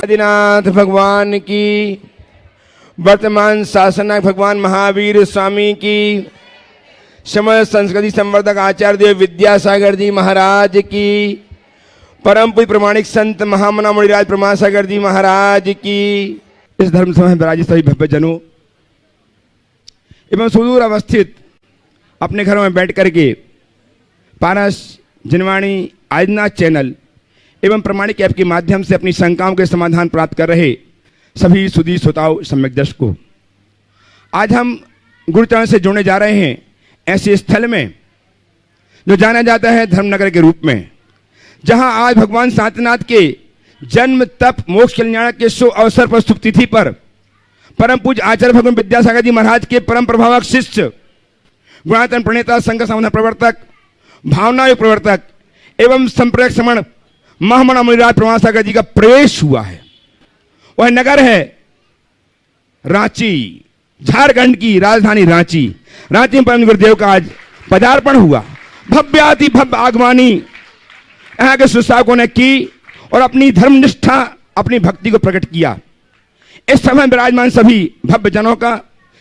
आदिनाथ भगवान की, वर्तमान शासनक भगवान महावीर स्वामी की, समस्त संस्कृति संवर्धक आचार्य देव विद्यासागर जी महाराज की, परम पूज्य प्रमाणिक संत महामना मुनिराज प्रमासागर जी महाराज की, इस धर्म सभा में विराजित सभी भव्य जनों एवं सुदूर अवस्थित अपने घरों में बैठ करके पारस जनवाणी आदिनाथ चैनल एवं प्रमाणिक ऐप के माध्यम से अपनी शंकाओं के समाधान प्राप्त कर रहे सभी सुधी श्रोताओं सम्यक दर्शकों, आज हम गुरुचरण से जुड़ने जा रहे हैं ऐसे स्थल में जो जाना जाता है धर्मनगर के रूप में, जहां आज भगवान शांतिनाथ के जन्म तप मोक्ष कल्याण के शुभ अवसर पर शुभ तिथि पर परम पूज्य आचार्य भगवान विद्यासागर जी महाराज के परम प्रभावक शिष्य गुणातन प्रणेता संघ समाधान प्रवर्तक भावना प्रवर्तक एवं संप्रदाय श्रमण महामना मुनिराज प्रमासागर जी का प्रवेश हुआ है। वह नगर है रांची, झारखंड की राजधानी रांची। रांची में परम गुरुदेव का आज पदार्पण हुआ। भव्याति भव्य आगवानी यहाँ के सुशासकों ने की और अपनी धर्मनिष्ठा अपनी भक्ति को प्रकट किया। इस समय विराजमान सभी भव्य जनों का,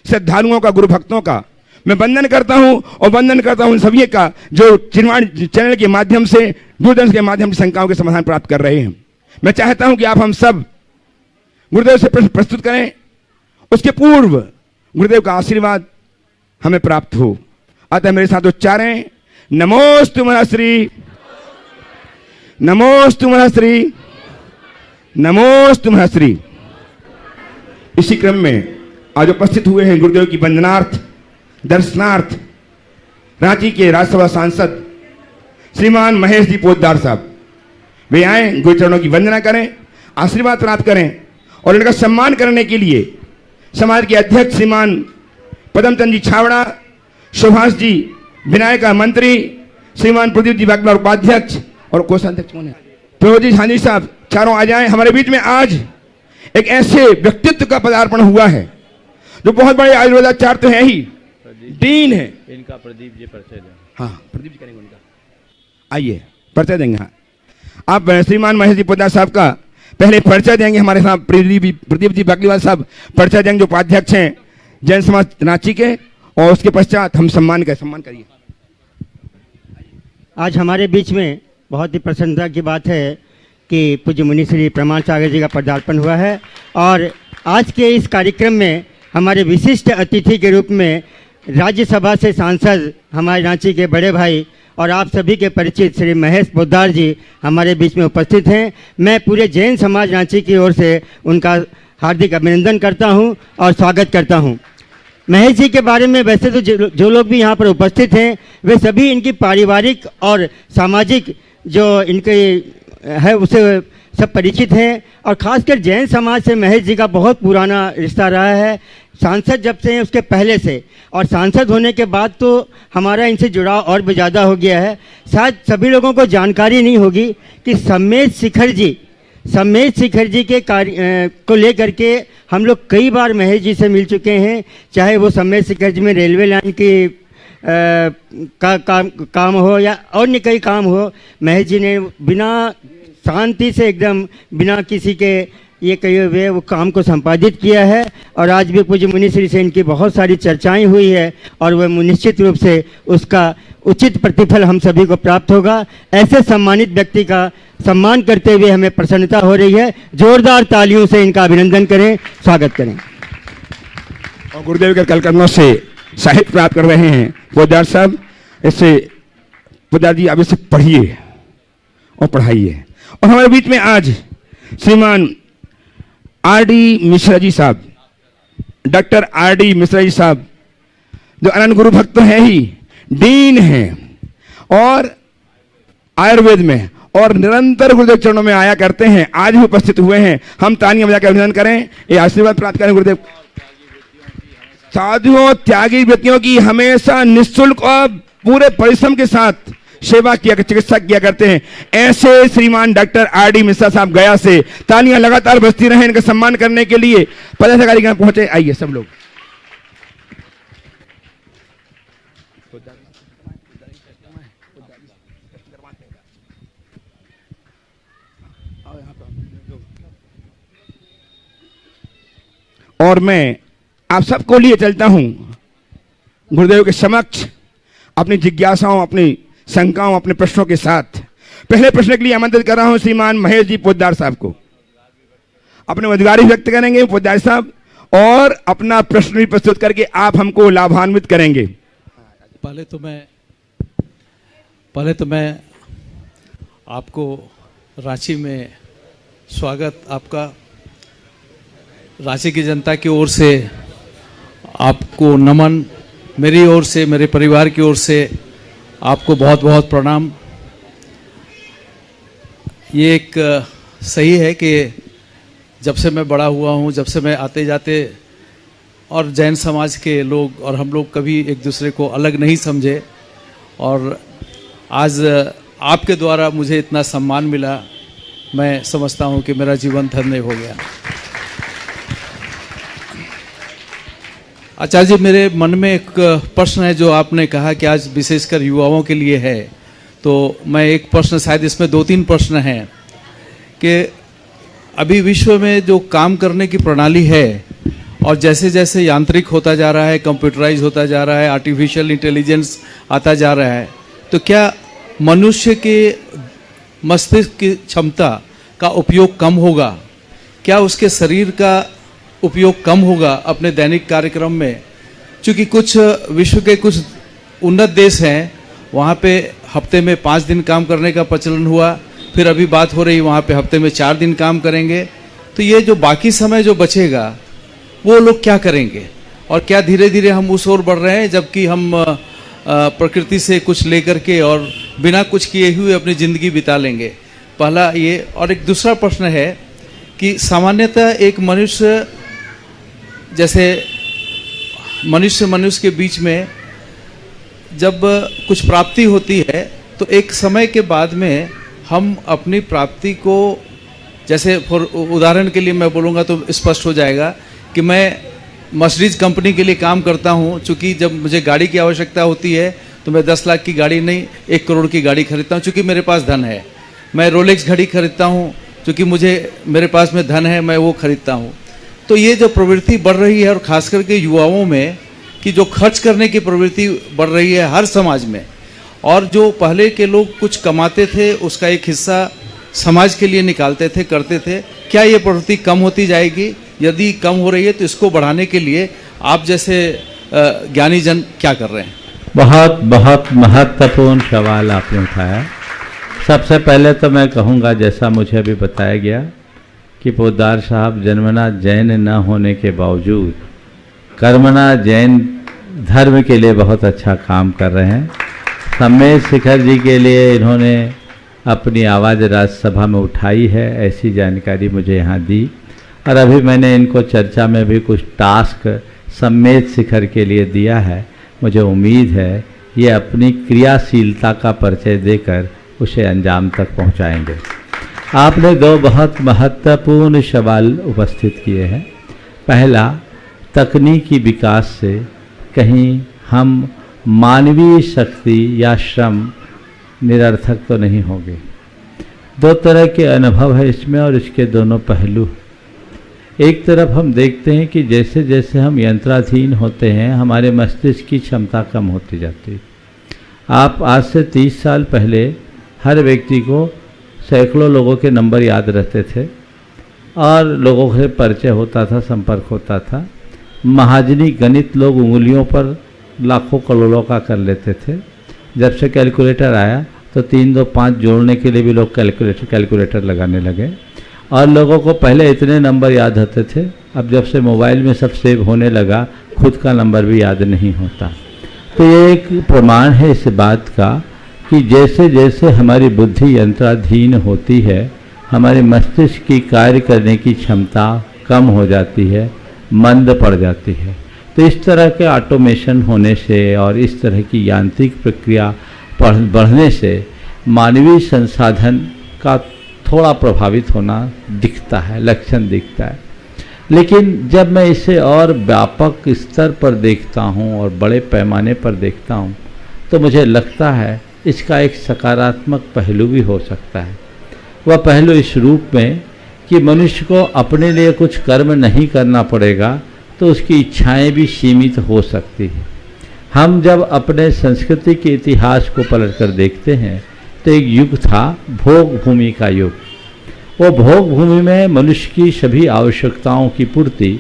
श्रद्धालुओं का, गुरु भक्तों का मैं वंदन करता हूं और वंदन करता हूं सभी का जो चिन्हवाणी चैनल के माध्यम से, दूरदर्शन के माध्यम से शंकाओं के समाधान प्राप्त कर रहे हैं। मैं चाहता हूं कि आप हम सब गुरुदेव से प्रश्न प्रस्तुत करें, उसके पूर्व गुरुदेव का आशीर्वाद हमें प्राप्त हो। अतः मेरे साथ उच्चारें, नमोस्तु महश्री, नमोस्तु महश्री, नमोस्तु महश्री। इसी क्रम में आज उपस्थित हुए हैं गुरुदेव की वंदनार्थ दर्शनार्थ रांची के राज्यसभा सांसद श्रीमान महेश जी पोद्दार साहब। वे आए गुरुचरणों की वंदना करें, आशीर्वाद प्राप्त करें और इनका सम्मान करने के लिए समाज के अध्यक्ष श्रीमान पदमचंद जी छावड़ा, सुभाष जी विनायक मंत्री, श्रीमान प्रदीप जी बागला उपाध्यक्ष और कोषाध्यक्ष कौन है, प्रभु जी झांझी साहब, चारों आ जाएं। हमारे बीच में आज एक ऐसे व्यक्तित्व का पदार्पण हुआ है जो बहुत बड़े आयुर्वेदाचार्य तो है ही, डीन है। इनका प्रदीप जी परिचय दें। हाँ, प्रदीप जी करेंगे उनका, आइए परिचय देंगे। हाँ, आप श्रीमान महेश जी पोद्दार साहब का पहले परिचय देंगे। हमारे साथ प्रदीप जी बागलीवाल साहब परिचय देंगे जो उपाध्यक्ष हैं जैन समाज रांची के, और उसके पश्चात हम सम्मान करिए। आज हमारे बीच में बहुत ही प्रसन्नता की बात है कि पूज्य मुनि श्री प्रमाण सागर जी का पदार्पण हुआ है और आज के इस कार्यक्रम में हमारे विशिष्ट अतिथि के रूप में राज्यसभा से सांसद हमारे रांची के बड़े भाई और आप सभी के परिचित श्री महेश पोद्दार जी हमारे बीच में उपस्थित हैं। मैं पूरे जैन समाज रांची की ओर से उनका हार्दिक अभिनंदन करता हूं और स्वागत करता हूं। महेश जी के बारे में वैसे तो जो लोग भी यहाँ पर उपस्थित हैं वे सभी इनकी पारिवारिक और सामाजिक जो इनके है उसे सब परिचित हैं और ख़ासकर जैन समाज से महेश जी का बहुत पुराना रिश्ता रहा है, सांसद जब से हैं उसके पहले से, और सांसद होने के बाद तो हमारा इनसे जुड़ाव और भी ज़्यादा हो गया है। शायद सभी लोगों को जानकारी नहीं होगी कि सम्मेश शिखर जी के कार्य को लेकर के हम लोग कई बार महेश जी से मिल चुके हैं, चाहे वो सम्मेश शिखर जी में रेलवे लाइन की काम हो या अन्य कई काम हो। महेश जी ने बिना शांति से एकदम बिना किसी के ये कहे हुए वो काम को संपादित किया है और आज भी पूज्य मुनिश्री से इनकी बहुत सारी चर्चाएं हुई है और वह निश्चित रूप से उसका उचित प्रतिफल हम सभी को प्राप्त होगा। ऐसे सम्मानित व्यक्ति का सम्मान करते हुए हमें प्रसन्नता हो रही है। जोरदार तालियों से इनका अभिनंदन करें, स्वागत करें। और गुरुदेव के कलकर्णों से साहित्य प्राप्त कर रहे हैं पोद्दार साहब। इससे पोद्दार जी अब इसे पढ़िए और पढ़ाइए। और हमारे बीच में आज श्रीमान आर.डी. मिश्रा जी साहब, डॉक्टर आर.डी. मिश्रा जी साहब जो अनंत गुरु भक्त तो है ही, डीन हैं और आयुर्वेद में और निरंतर गुरुदेव चरणों में आया करते हैं, आज भी उपस्थित हुए हैं। हम तालियां बजाकर अभिनंदन करें, ये आशीर्वाद प्राप्त करें गुरुदेव। साधुओं त्यागी व्यक्तियों की हमेशा निःशुल्क और पूरे परिश्रम के साथ सेवा किया, चिकित्सा किया करते हैं। ऐसे श्रीमान डॉक्टर आर.डी. मिश्रा साहब गया से तालियां लगातार बजती रहें इनका सम्मान करने के लिए। पदाधिकारी यहाँ पहुंचे, आइए सब लोग। और मैं आप सबको लिए चलता हूं गुरुदेव के समक्ष अपनी जिज्ञासाओं, अपनी शंकाओं, अपने प्रश्नों के साथ। पहले प्रश्न के लिए आमंत्रित कर रहा हूं श्रीमान महेश जी पोद्दार साहब को। अपने उम्मीदवारी व्यक्त करेंगे पोद्दार साहब और अपना प्रश्न भी प्रस्तुत करके आप हमको लाभान्वित करेंगे। पहले तो मैं आपको रांची में स्वागत, आपका रांची की जनता की ओर से आपको नमन, मेरी ओर से, मेरे परिवार की ओर से आपको बहुत बहुत प्रणाम। ये एक सही है कि जब से मैं बड़ा हुआ हूँ, जब से मैं आते जाते और जैन समाज के लोग और हम लोग कभी एक दूसरे को अलग नहीं समझे, और आज आपके द्वारा मुझे इतना सम्मान मिला, मैं समझता हूँ कि मेरा जीवन धन्य हो गया। आचार्य जी, मेरे मन में एक प्रश्न है जो आपने कहा कि आज विशेषकर युवाओं के लिए है, तो मैं एक प्रश्न, शायद इसमें 2-3 प्रश्न हैं कि अभी विश्व में जो काम करने की प्रणाली है और जैसे जैसे यांत्रिक होता जा रहा है, कंप्यूटराइज होता जा रहा है, आर्टिफिशियल इंटेलिजेंस आता जा रहा है, तो क्या मनुष्य के मस्तिष्क की क्षमता का उपयोग कम होगा? क्या उसके शरीर का उपयोग कम होगा अपने दैनिक कार्यक्रम में? क्योंकि कुछ विश्व के कुछ उन्नत देश हैं, वहाँ पे हफ्ते में 5 दिन काम करने का प्रचलन हुआ, फिर अभी बात हो रही वहाँ पे हफ्ते में 4 दिन काम करेंगे। तो ये जो बाकी समय जो बचेगा वो लोग क्या करेंगे? और क्या धीरे धीरे हम उस ओर बढ़ रहे हैं, जबकि हम प्रकृति से कुछ लेकर के और बिना कुछ किए हुए अपनी ज़िंदगी बिता लेंगे? पहला ये। और एक दूसरा प्रश्न है कि सामान्यतः एक मनुष्य, जैसे मनुष्य के बीच में जब कुछ प्राप्ति होती है तो एक समय के बाद में हम अपनी प्राप्ति को, जैसे उदाहरण के लिए मैं बोलूँगा तो स्पष्ट हो जाएगा कि मैं मर्सिडीज कंपनी के लिए काम करता हूँ। चूँकि जब मुझे गाड़ी की आवश्यकता होती है तो मैं 10 लाख की गाड़ी नहीं 1 करोड़ की गाड़ी खरीदता हूँ, चूँकि मेरे पास धन है। मैं रोलेक्स घड़ी खरीदता हूँ, चूँकि मेरे पास में धन है, मैं वो खरीदता हूँ। तो ये जो प्रवृत्ति बढ़ रही है, और ख़ास करके युवाओं में, कि जो खर्च करने की प्रवृत्ति बढ़ रही है हर समाज में, और जो पहले के लोग कुछ कमाते थे उसका एक हिस्सा समाज के लिए निकालते थे, करते थे, क्या ये प्रवृत्ति कम होती जाएगी? यदि कम हो रही है तो इसको बढ़ाने के लिए आप जैसे ज्ञानी जन क्या कर रहे हैं? बहुत बहुत महत्वपूर्ण सवाल आपने उठाया। सबसे पहले तो मैं कहूँगा, जैसा मुझे अभी बताया गया कि पोद्दार साहब जन्मना जैन न होने के बावजूद कर्मना जैन धर्म के लिए बहुत अच्छा काम कर रहे हैं। सम्मेद शिखर जी के लिए इन्होंने अपनी आवाज़ राज्यसभा में उठाई है, ऐसी जानकारी मुझे यहाँ दी, और अभी मैंने इनको चर्चा में भी कुछ टास्क सम्मेद शिखर के लिए दिया है। मुझे उम्मीद है ये अपनी क्रियाशीलता का परिचय देकर उसे अंजाम तक पहुँचाएंगे। आपने 2 बहुत महत्वपूर्ण सवाल उपस्थित किए हैं। पहला, तकनीकी विकास से कहीं हम मानवीय शक्ति या श्रम निरर्थक तो नहीं होंगे। 2 तरह के अनुभव है इसमें, और इसके दोनों पहलू। एक तरफ हम देखते हैं कि जैसे जैसे हम यंत्राधीन होते हैं हमारे मस्तिष्क की क्षमता कम होती जाती है। आप आज से 30 साल पहले हर व्यक्ति को सैकड़ों लोगों के नंबर याद रहते थे और लोगों से परिचय होता था, संपर्क होता था। महाजनी गणित लोग उंगलियों पर लाखों करोड़ों का कर लेते थे। जब से कैलकुलेटर आया तो 3, 2, 5 जोड़ने के लिए भी लोग कैलकुलेटर लगाने लगे, और लोगों को पहले इतने नंबर याद होते थे, अब जब से मोबाइल में सब सेव होने लगा खुद का नंबर भी याद नहीं होता। तो ये एक प्रमाण है इस बात का कि जैसे जैसे हमारी बुद्धि यंत्राधीन होती है हमारे मस्तिष्क की कार्य करने की क्षमता कम हो जाती है, मंद पड़ जाती है। तो इस तरह के ऑटोमेशन होने से और इस तरह की यांत्रिक प्रक्रिया बढ़ने से मानवीय संसाधन का थोड़ा प्रभावित होना दिखता है, लक्षण दिखता है। लेकिन जब मैं इसे और व्यापक स्तर पर देखता हूँ और बड़े पैमाने पर देखता हूँ तो मुझे लगता है इसका एक सकारात्मक पहलू भी हो सकता है। वह पहलू इस रूप में कि मनुष्य को अपने लिए कुछ कर्म नहीं करना पड़ेगा, तो उसकी इच्छाएं भी सीमित हो सकती हैं। हम जब अपने संस्कृति के इतिहास को पलट कर देखते हैं तो एक युग था भोग भूमि का युग। वो भोग भूमि में मनुष्य की सभी आवश्यकताओं की पूर्ति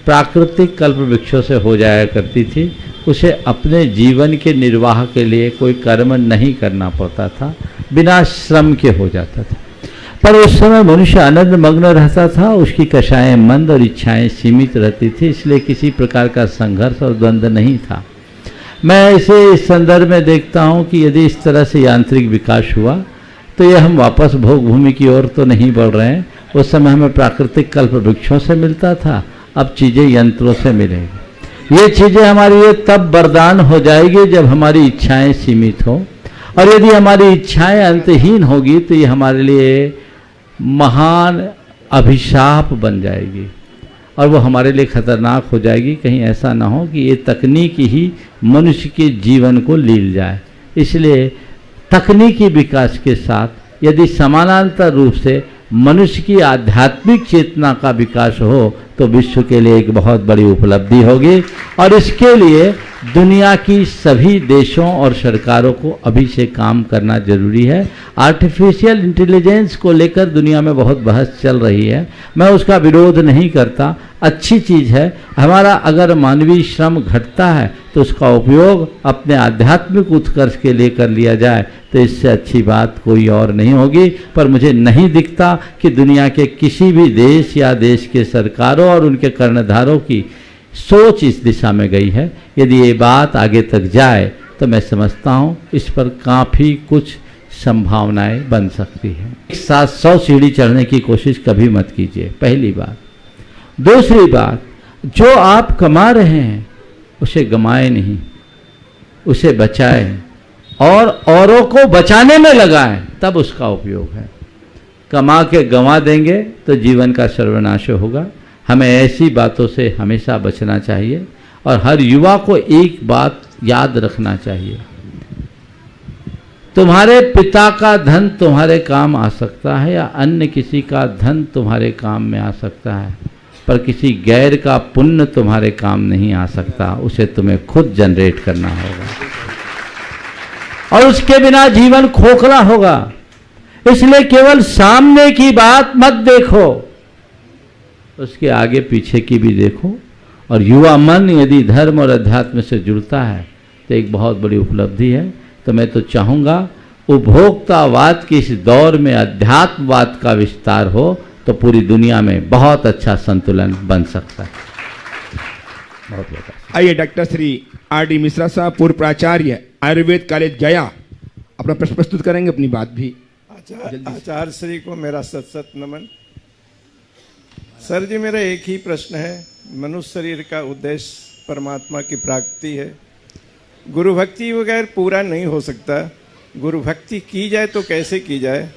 प्राकृतिक कल्प वृक्षों से हो जाया करती थी। उसे अपने जीवन के निर्वाह के लिए कोई कर्म नहीं करना पड़ता था, बिना श्रम के हो जाता था। पर उस समय मनुष्य आनंद मग्न रहता था, उसकी कषाएं मंद और इच्छाएं सीमित रहती थी, इसलिए किसी प्रकार का संघर्ष और द्वंद्व नहीं था। मैं इसे इस संदर्भ में देखता हूँ कि यदि इस तरह से यांत्रिक विकास हुआ तो ये हम वापस भोग भूमि की ओर तो नहीं बढ़ रहे हैं। उस समय हमें प्राकृतिक कल्प वृक्षों से मिलता था, अब चीज़ें यंत्रों से मिलेंगी। ये चीज़ें हमारे लिए तब वरदान हो जाएगी जब हमारी इच्छाएं सीमित हो, और यदि हमारी इच्छाएं अंतहीन होगी तो ये हमारे लिए महान अभिशाप बन जाएगी और वो हमारे लिए खतरनाक हो जाएगी। कहीं ऐसा ना हो कि ये तकनीक ही मनुष्य के जीवन को लील जाए। इसलिए तकनीकी विकास के साथ यदि समानांतर रूप से मनुष्य की आध्यात्मिक चेतना का विकास हो तो विश्व के लिए एक बहुत बड़ी उपलब्धि होगी, और इसके लिए दुनिया की सभी देशों और सरकारों को अभी से काम करना जरूरी है। आर्टिफिशियल इंटेलिजेंस को लेकर दुनिया में बहुत बहस चल रही है, मैं उसका विरोध नहीं करता, अच्छी चीज़ है। हमारा अगर मानवीय श्रम घटता है तो उसका उपयोग अपने आध्यात्मिक उत्कर्ष के लिए कर लिया जाए तो इससे अच्छी बात कोई और नहीं होगी। पर मुझे नहीं दिखता कि दुनिया के किसी भी देश या देश के सरकारों और उनके कर्णधारों की सोच इस दिशा में गई है। यदि ये बात आगे तक जाए तो मैं समझता हूँ इस पर काफ़ी कुछ संभावनाएं बन सकती हैं। एक साथ 100 सीढ़ी चढ़ने की कोशिश कभी मत कीजिए, पहली बात। दूसरी बात, जो आप कमा रहे हैं उसे गमाए नहीं, उसे बचाएं और औरों को बचाने में लगाएं, तब उसका उपयोग है। कमा के गंवा देंगे तो जीवन का सर्वनाश होगा। हमें ऐसी बातों से हमेशा बचना चाहिए और हर युवा को एक बात याद रखना चाहिए, तुम्हारे पिता का धन तुम्हारे काम आ सकता है या अन्य किसी का धन तुम्हारे काम में आ सकता है, पर किसी गैर का पुण्य तुम्हारे काम नहीं आ सकता। उसे तुम्हें खुद जनरेट करना होगा और उसके बिना जीवन खोखला होगा। इसलिए केवल सामने की बात मत देखो, उसके आगे पीछे की भी देखो। और युवा मन यदि धर्म और अध्यात्म से जुड़ता है तो एक बहुत बड़ी उपलब्धि है। तो मैं तो चाहूँगा उपभोक्तावाद के इस दौर में अध्यात्मवाद का विस्तार हो तो पूरी दुनिया में बहुत अच्छा संतुलन बन सकता है। बहुत आइए डॉक्टर श्री R.D. मिश्रा साहब, पूर्व प्राचार्य आयुर्वेद कॉलेज गया, अपना प्रश्न प्रस्तुत करेंगे, अपनी बात भी। आचार्य श्री को मेरा सत सत नमन। सर जी, मेरा एक ही प्रश्न है। मनुष्य शरीर का उद्देश्य परमात्मा की प्राप्ति है। गुरु भक्ति बगैर पूरा नहीं हो सकता। गुरु भक्ति की जाए तो कैसे की जाए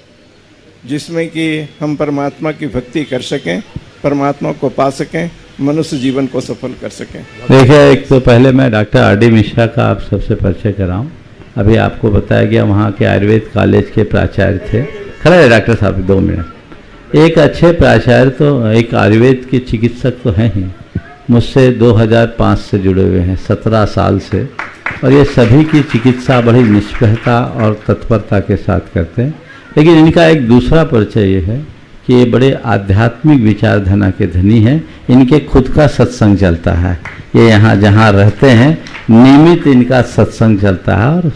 जिसमें कि हम परमात्मा की भक्ति कर सकें, परमात्मा को पा सकें, मनुष्य जीवन को सफल कर सकें। देखिए, एक तो पहले मैं डॉक्टर R.D. मिश्रा का आप सबसे परिचय कराऊं। अभी आपको बताया गया वहाँ के आयुर्वेद कॉलेज के प्राचार्य थे। खड़ा है डॉक्टर साहब 2 मिनट। एक अच्छे प्राचार्य तो एक आयुर्वेद के चिकित्सक तो हैं ही, मुझसे 2005 से जुड़े हुए हैं, 17 साल से, और ये सभी की चिकित्सा बड़ी निष्पक्षता और तत्परता के साथ करते हैं। लेकिन इनका एक दूसरा परिचय ये है कि ये बड़े आध्यात्मिक विचारधारा के धनी हैं। इनके खुद का सत्संग चलता है, ये यहाँ जहाँ रहते हैं नियमित इनका सत्संग चलता है और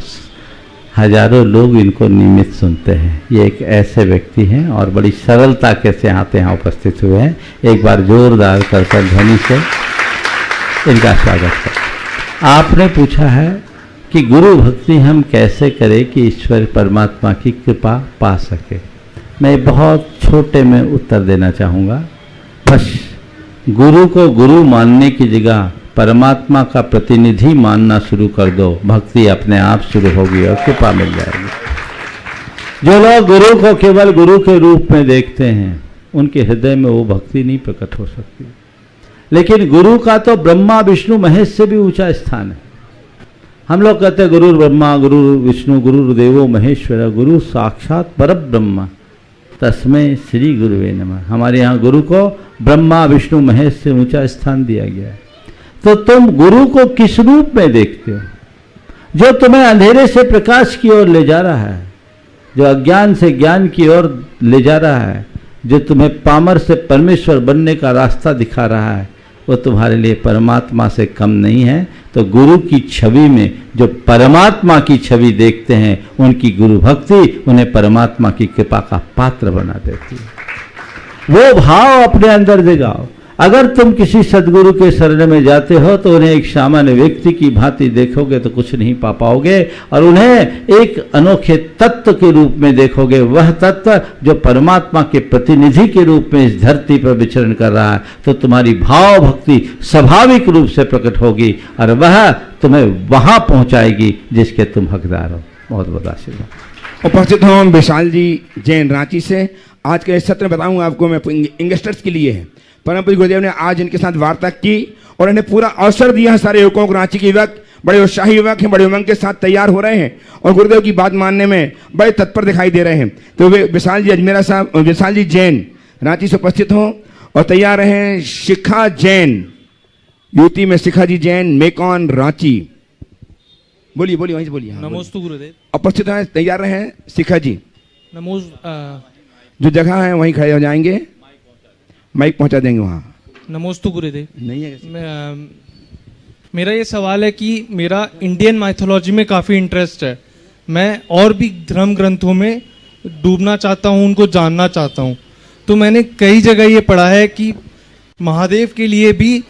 हजारों लोग इनको नियमित सुनते हैं। ये एक ऐसे व्यक्ति हैं और बड़ी सरलता के साथ यहाँ उपस्थित हुए हैं। एक बार जोरदार कर ध्वनि से इनका स्वागत करें। आपने पूछा है कि गुरु भक्ति हम कैसे करें कि ईश्वर परमात्मा की कृपा पा सके। मैं बहुत छोटे में उत्तर देना चाहूँगा। बस गुरु को गुरु मानने की जगह परमात्मा का प्रतिनिधि मानना शुरू कर दो, भक्ति अपने आप शुरू होगी और कृपा मिल जाएगी। जो लोग गुरु को केवल गुरु के रूप में देखते हैं उनके हृदय में वो भक्ति नहीं प्रकट हो सकती। लेकिन गुरु का तो ब्रह्मा विष्णु महेश से भी ऊंचा स्थान है। हम लोग कहते हैं गुरु ब्रह्मा गुरु विष्णु गुरुर्देवो महेश्वर, गुरु साक्षात परब्रह्म तस्मै श्री गुरुवे नमः। हमारे यहाँ गुरु को ब्रह्मा विष्णु महेश से ऊंचा स्थान दिया गया है। तो तुम गुरु को किस रूप में देखते हो? जो तुम्हें अंधेरे से प्रकाश की ओर ले जा रहा है, जो अज्ञान से ज्ञान की ओर ले जा रहा है, जो तुम्हें पामर से परमेश्वर बनने का रास्ता दिखा रहा है, वो तुम्हारे लिए परमात्मा से कम नहीं है। तो गुरु की छवि में जो परमात्मा की छवि देखते हैं, उनकी गुरु भक्ति उन्हें परमात्मा की कृपा का पात्र बना देती है। वो भाव अपने अंदर जगाओ। अगर तुम किसी सदगुरु के शरण में जाते हो तो उन्हें एक सामान्य व्यक्ति की भांति देखोगे तो कुछ नहीं पा पाओगे, और उन्हें एक अनोखे तत्व के रूप में देखोगे, वह तत्व जो परमात्मा के प्रतिनिधि के रूप में इस धरती पर विचरण कर रहा है। तो तुम्हारी भाव भक्ति स्वाभाविक रूप से प्रकट होगी और वह तुम्हें वहां पहुंचाएगी जिसके तुम हकदार हो। बहुत बहुत आशीर्वाद। उपस्थित हूँ विशाल जी जैन रांची से। आज के इस सत्र में बताऊंगा आपको, मैं यंगस्टर्स के लिए है। परम पूज्य गुरुदेव ने आज इनके साथ वार्ता की और इन्हें पूरा अवसर दिया है। सारे युवकों को, रांची के युवक बड़े उत्साही युवक हैं, बड़े उमंग के साथ तैयार हो रहे हैं और गुरुदेव की बात मानने में बड़े तत्पर दिखाई दे रहे हैं। तो वे विशाल जी अजमेरा साहब, विशाल जी जैन रांची से उपस्थित हों और तैयार हैं शिखा जैन, यूपी में शिखा जी जैन, मेकॉन रांची। बोलिए बोलिए, वहीं से बोलिए। नमोस्तु गुरुदेव। उपस्थित हैं, तैयार रहे शिखा जी। जो जगह है वहीं खड़े हो जाएंगे, माइक पहुंचा देंगे वहाँ। नमोस्तु गुरुदेव। नहीं है मेरा ये सवाल है कि मेरा इंडियन माइथोलॉजी में काफ़ी इंटरेस्ट है। मैं और भी धर्म ग्रंथों में डूबना चाहता हूँ, उनको जानना चाहता हूँ। तो मैंने कई जगह ये पढ़ा है कि महादेव के लिए भी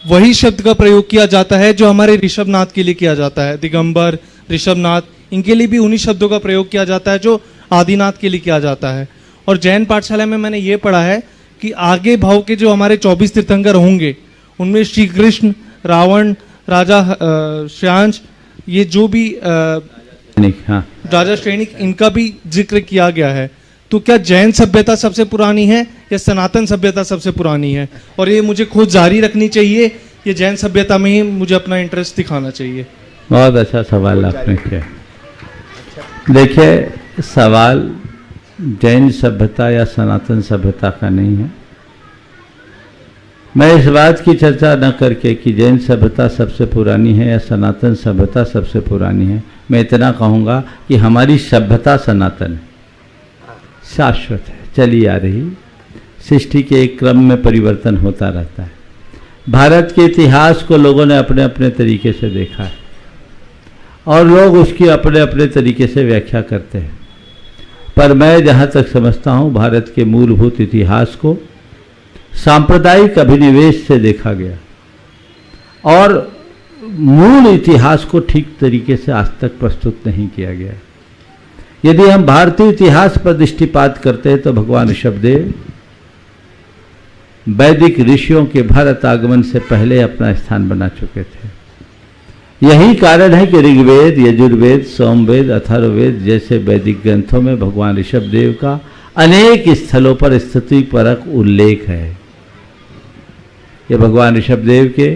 वही शब्द का प्रयोग किया जाता है जो हमारे ऋषभनाथ के लिए किया जाता है। दिगंबर, ऋषभनाथ, इनके लिए भी उन्हीं शब्दों का प्रयोग किया जाता है जो आदिनाथ के लिए किया जाता है। और जैन पाठशाला में मैंने ये पढ़ा है कि आगे भाव के जो हमारे 24 तीर्थंकर होंगे, उनमें श्री कृष्ण, रावण, राजा श्यांश, ये जो भी हाँ। राजा श्रेणिक, इनका भी जिक्र किया गया है। तो क्या जैन सभ्यता सबसे पुरानी है या सनातन सभ्यता सबसे पुरानी है? और ये मुझे खुद जारी रखनी चाहिए, ये जैन सभ्यता में ही मुझे अपना इंटरेस्ट दिखाना चाहिए? बहुत अच्छा सवाल आपने किया। देखिए, सवाल जैन सभ्यता या सनातन सभ्यता का नहीं है। मैं इस बात की चर्चा न करके कि जैन सभ्यता सबसे पुरानी है या सनातन सभ्यता सबसे पुरानी है, मैं इतना कहूँगा कि हमारी सभ्यता सनातन है, शाश्वत है, चली आ रही। सृष्टि के एक क्रम में परिवर्तन होता रहता है। भारत के इतिहास को लोगों ने अपने अपने तरीके से देखा है और लोग उसकी अपने अपने तरीके से व्याख्या करते हैं। पर मैं जहाँ तक समझता हूँ, भारत के मूलभूत इतिहास को सांप्रदायिक अभिनिवेश से देखा गया और मूल इतिहास को ठीक तरीके से आज तक प्रस्तुत नहीं किया गया। यदि हम भारतीय इतिहास पर दृष्टिपात करते हैं तो भगवान ऋषभदेव वैदिक ऋषियों के भारत आगमन से पहले अपना स्थान बना चुके थे। यही कारण है कि ऋग्वेद, यजुर्वेद, सोमवेद, अथर्ववेद जैसे वैदिक ग्रंथों में भगवान ऋषभदेव का अनेक स्थलों पर स्तुतिपरक उल्लेख है। ये भगवान ऋषभदेव के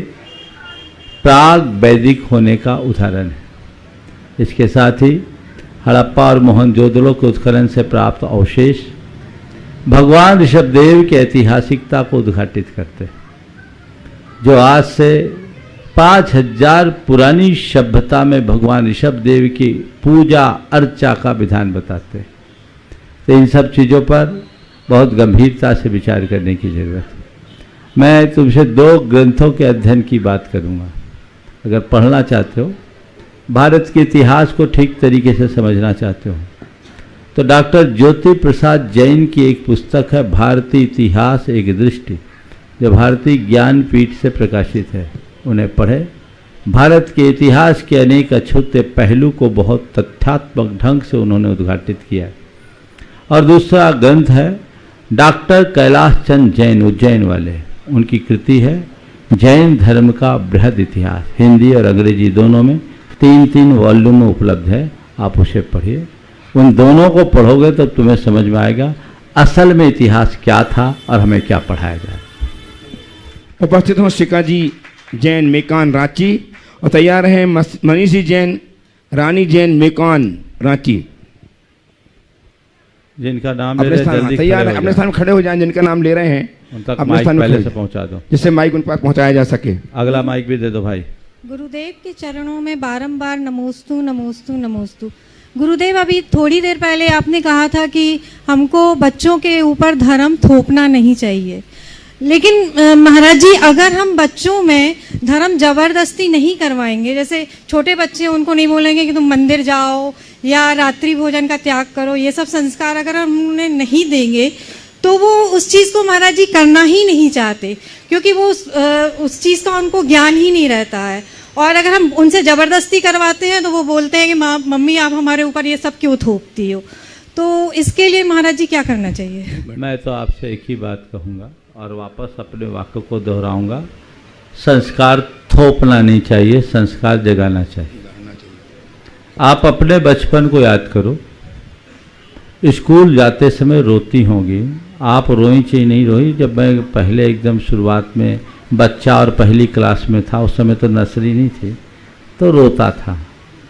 प्राग वैदिक होने का उदाहरण है। इसके साथ ही हड़प्पा और मोहनजोदड़ो के उत्खनन से प्राप्त अवशेष भगवान ऋषभदेव की ऐतिहासिकता को उद्घाटित करते हैं, जो आज से 5000 पुरानी सभ्यता में भगवान ऋषभदेव की पूजा अर्चा का विधान बताते हैं। तो इन सब चीज़ों पर बहुत गंभीरता से विचार करने की ज़रूरत है। मैं तुमसे 2 ग्रंथों के अध्ययन की बात करूँगा। अगर पढ़ना चाहते हो, भारत के इतिहास को ठीक तरीके से समझना चाहते हो, तो डॉक्टर ज्योति प्रसाद जैन की एक पुस्तक है, भारतीय इतिहास एक दृष्टि, जो भारतीय ज्ञानपीठ से प्रकाशित है। उन्हें पढ़े। भारत के इतिहास के अनेक अछूते पहलू को बहुत तथ्यात्मक ढंग से उन्होंने उद्घाटित किया। और दूसरा ग्रंथ है डॉक्टर कैलाश चंद जैन, उज्जैन वाले, उनकी कृति है जैन धर्म का बृहद इतिहास। हिंदी और अंग्रेजी दोनों में 3-3 वॉल्यूम में उपलब्ध है। आप उसे पढ़िए। उन दोनों को पढ़ोगे तो तुम्हें समझ में आएगा असल में इतिहास क्या था और हमें क्या पढ़ाया जाए। उपस्थित हूँ शिखा जी जैन, मेकान रांची, और तैयार हैं मनीषी जैन, रानी जैन, मेकान रांची। जिनका नाम ले अपने रहे स्थान जल्दी तैयार खड़े है, हो अपने जाएं। स्थान में खड़े हो जाएं, जिनका नाम ले रहे हैं उन तक अपने माइक स्थान में पहले खड़े से पहुंचा दो। जिससे माइक उन पास पहुंचाया जा सके। अगला माइक भी दे दो भाई। गुरुदेव के चरणों में बारंबार नमोस्तु नमोस्तु नमोस्तु। गुरुदेव, अभी थोड़ी देर पहले आपने कहा था कि हमको बच्चों के ऊपर धर्म थोपना नहीं चाहिए, लेकिन महाराज जी, अगर हम बच्चों में धर्म जबरदस्ती नहीं करवाएंगे, जैसे छोटे बच्चे उनको नहीं बोलेंगे कि तुम मंदिर जाओ या रात्रि भोजन का त्याग करो, ये सब संस्कार अगर हम उन्हें नहीं देंगे तो वो उस चीज़ को महाराज जी करना ही नहीं चाहते, क्योंकि वो उस चीज़ का उनको ज्ञान ही नहीं रहता है। और अगर हम उनसे ज़बरदस्ती करवाते हैं तो वो बोलते हैं कि मम्मी आप हमारे ऊपर ये सब क्यों थोपती हो। तो इसके लिए महाराज जी क्या करना चाहिए? मैं तो आपसे एक ही बात कहूँगा और वापस अपने वाक्य को दोहराऊंगा, संस्कार थोपना नहीं चाहिए, संस्कार जगाना चाहिए। आप अपने बचपन को याद करो, स्कूल जाते समय रोती होंगी, आप रोई चाहिए नहीं रोई? जब मैं पहले एकदम शुरुआत में बच्चा और पहली क्लास में था, उस समय तो नर्सरी नहीं थी, तो रोता था।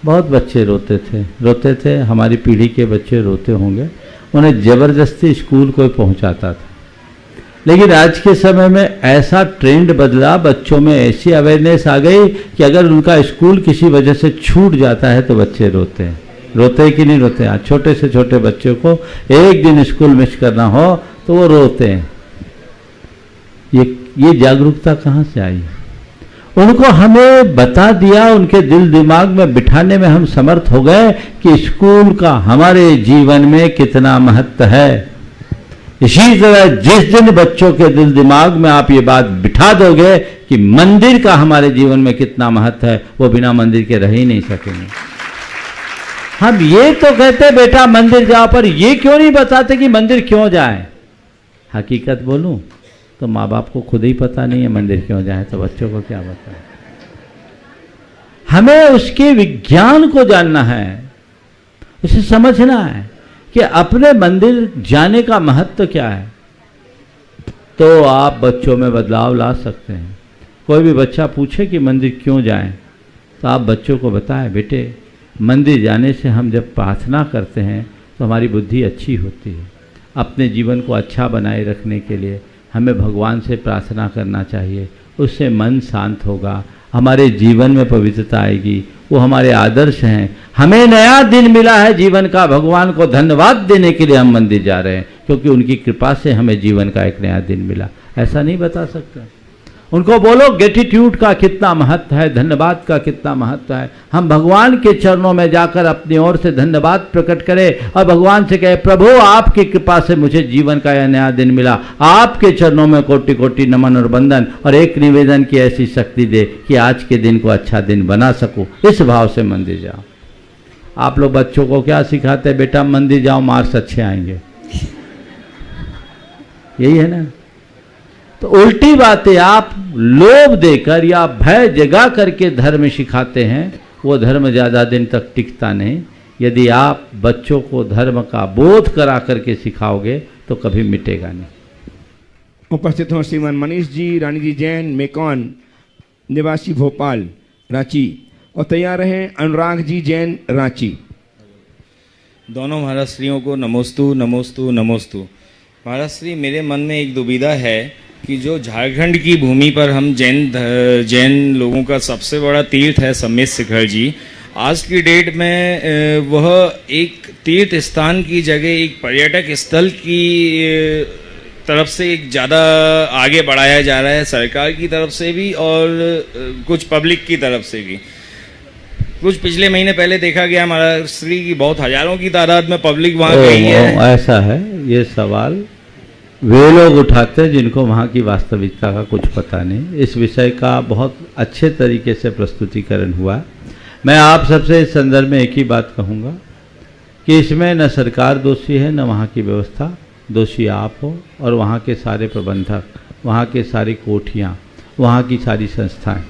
बहुत बच्चे रोते थे, हमारी पीढ़ी के बच्चे रोते होंगे, उन्हें ज़बरदस्ती स्कूल कोई पहुंचाता था। लेकिन आज के समय में ऐसा ट्रेंड बदला, बच्चों में ऐसी अवेयरनेस आ गई कि अगर उनका स्कूल किसी वजह से छूट जाता है तो बच्चे रोते हैं। रोते हैं कि नहीं रोते हैं? छोटे से छोटे बच्चों को एक दिन स्कूल मिस करना हो तो वो रोते हैं। ये जागरूकता कहाँ से आई? उनको हमें बता दिया, उनके दिल दिमाग में बिठाने में हम समर्थ हो गए कि स्कूल का हमारे जीवन में कितना महत्व है। इसी तरह जिस दिन बच्चों के दिल दिमाग में आप ये बात बिठा दोगे कि मंदिर का हमारे जीवन में कितना महत्व है, वो बिना मंदिर के रह ही नहीं सकेंगे। हम ये तो कहते बेटा मंदिर जाओ, पर ये क्यों नहीं बताते कि मंदिर क्यों जाए? हकीकत बोलूं तो माँ बाप को खुद ही पता नहीं है मंदिर क्यों जाए, तो बच्चों को क्या बताएं? हमें उसके विज्ञान को जानना है, उसे समझना है कि अपने मंदिर जाने का महत्व क्या है, तो आप बच्चों में बदलाव ला सकते हैं। कोई भी बच्चा पूछे कि मंदिर क्यों जाएं, तो आप बच्चों को बताएं, बेटे मंदिर जाने से हम जब प्रार्थना करते हैं तो हमारी बुद्धि अच्छी होती है। अपने जीवन को अच्छा बनाए रखने के लिए हमें भगवान से प्रार्थना करना चाहिए, उससे मन शांत होगा, हमारे जीवन में पवित्रता आएगी, वो हमारे आदर्श हैं। हमें नया दिन मिला है जीवन का, भगवान को धन्यवाद देने के लिए हम मंदिर जा रहे हैं, क्योंकि उनकी कृपा से हमें जीवन का एक नया दिन मिला। ऐसा नहीं बता सकते। उनको बोलो ग्रेटिट्यूड का कितना महत्व है, धन्यवाद का कितना महत्व है। हम भगवान के चरणों में जाकर अपनी ओर से धन्यवाद प्रकट करें और भगवान से कहे, प्रभु आपकी कृपा से मुझे जीवन का यह नया दिन मिला, आपके चरणों में कोटि कोटि नमन और वंदन, और एक निवेदन की ऐसी शक्ति दे कि आज के दिन को अच्छा दिन बना सकूं। इस भाव से मंदिर जाओ। आप लोग बच्चों को क्या सिखाते हैं? बेटा मंदिर जाओ, मार्क्स अच्छे आएंगे, यही है ना? तो उल्टी बातें आप लोभ देकर या भय जगा करके धर्म सिखाते हैं, वो धर्म ज़्यादा दिन तक टिकता नहीं। यदि आप बच्चों को धर्म का बोध करा करके सिखाओगे तो कभी मिटेगा नहीं। उपस्थित हों श्रीमान मनीष जी, रानी जी जैन, मेकॉन निवासी भोपाल, रांची, और तैयार रहें अनुराग जी जैन, रांची। दोनों महाराज श्रीयों को नमोस्तु नमोस्तु नमोस्तु। महाराज श्री, मेरे मन में एक दुविधा है कि जो झारखंड की भूमि पर हम जैन लोगों का सबसे बड़ा तीर्थ है सम्मेत शिखर जी, आज की डेट में वह एक तीर्थ स्थान की जगह एक पर्यटक स्थल की तरफ से एक ज़्यादा आगे बढ़ाया जा रहा है, सरकार की तरफ से भी और कुछ पब्लिक की तरफ से भी। कुछ पिछले महीने पहले देखा गया महाराज श्री की बहुत हजारों की तादाद में पब्लिक वहाँ गई है। ऐसा है, ये सवाल वे लोग उठाते हैं जिनको वहाँ की वास्तविकता का कुछ पता नहीं। इस विषय का बहुत अच्छे तरीके से प्रस्तुतिकरण हुआ। मैं आप सबसे इस संदर्भ में एक ही बात कहूँगा कि इसमें न सरकार दोषी है, न वहाँ की व्यवस्था, दोषी आप हो और वहाँ के सारे प्रबंधक, वहाँ के सारी कोठियाँ, वहाँ की सारी संस्थाएं।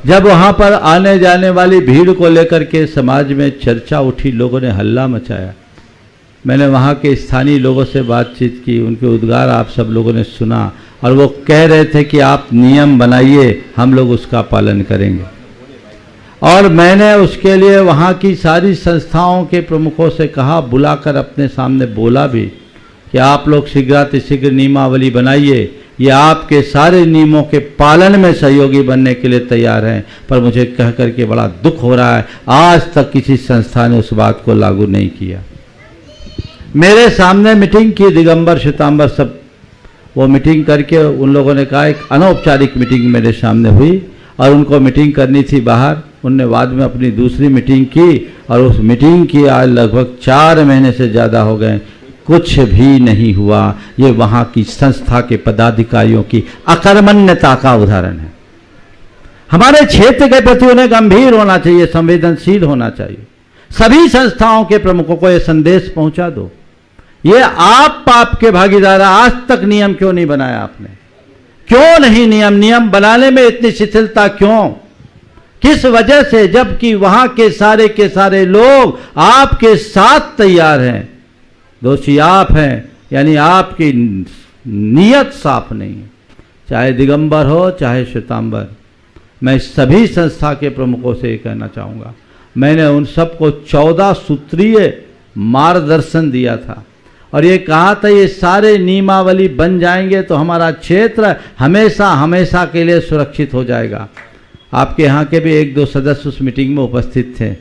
जब वहाँ पर आने जाने वाली भीड़ को लेकर के समाज में चर्चा उठी, लोगों ने हल्ला मचाया, मैंने वहाँ के स्थानीय लोगों से बातचीत की, उनके उद्गार आप सब लोगों ने सुना और वो कह रहे थे कि आप नियम बनाइए, हम लोग उसका पालन करेंगे। और मैंने उसके लिए वहाँ की सारी संस्थाओं के प्रमुखों से कहा, बुलाकर अपने सामने बोला भी कि आप लोग शीघ्रातिशीघ्र नियमावली बनाइए, ये आपके सारे नियमों के पालन में सहयोगी बनने के लिए तैयार हैं। पर मुझे कह कर के बड़ा दुख हो रहा है, आज तक किसी संस्था ने उस बात को लागू नहीं किया। मेरे सामने मीटिंग की दिगंबर श्वेतांबर सब, वो मीटिंग करके उन लोगों ने कहा, एक अनौपचारिक मीटिंग मेरे सामने हुई और उनको मीटिंग करनी थी बाहर। उनने बाद में अपनी दूसरी मीटिंग की और उस मीटिंग की आज लगभग 4 महीने से ज़्यादा हो गए, कुछ भी नहीं हुआ। ये वहाँ की संस्था के पदाधिकारियों की अकर्मण्यता का उदाहरण है। हमारे क्षेत्र के प्रति उन्हें गंभीर होना चाहिए, संवेदनशील होना चाहिए। सभी संस्थाओं के प्रमुखों को यह संदेश पहुंचा दो, ये आप पाप के भागीदार। आज तक नियम क्यों नहीं बनाया आपने? क्यों नहीं नियम बनाने में इतनी शिथिलता क्यों? किस वजह से? जबकि वहां के सारे लोग आपके साथ तैयार हैं। दोषी आप हैं, यानी आपकी नीयत साफ नहीं है, चाहे दिगंबर हो चाहे श्वेतांबर। मैं सभी संस्था के प्रमुखों से ये कहना चाहूँगा, मैंने उन सबको 14 सूत्रीय मार्गदर्शन दिया था और ये कहा था, ये सारे नियमावली बन जाएंगे तो हमारा क्षेत्र हमेशा हमेशा के लिए सुरक्षित हो जाएगा। आपके यहाँ के भी 1-2 सदस्य उस मीटिंग में उपस्थित थे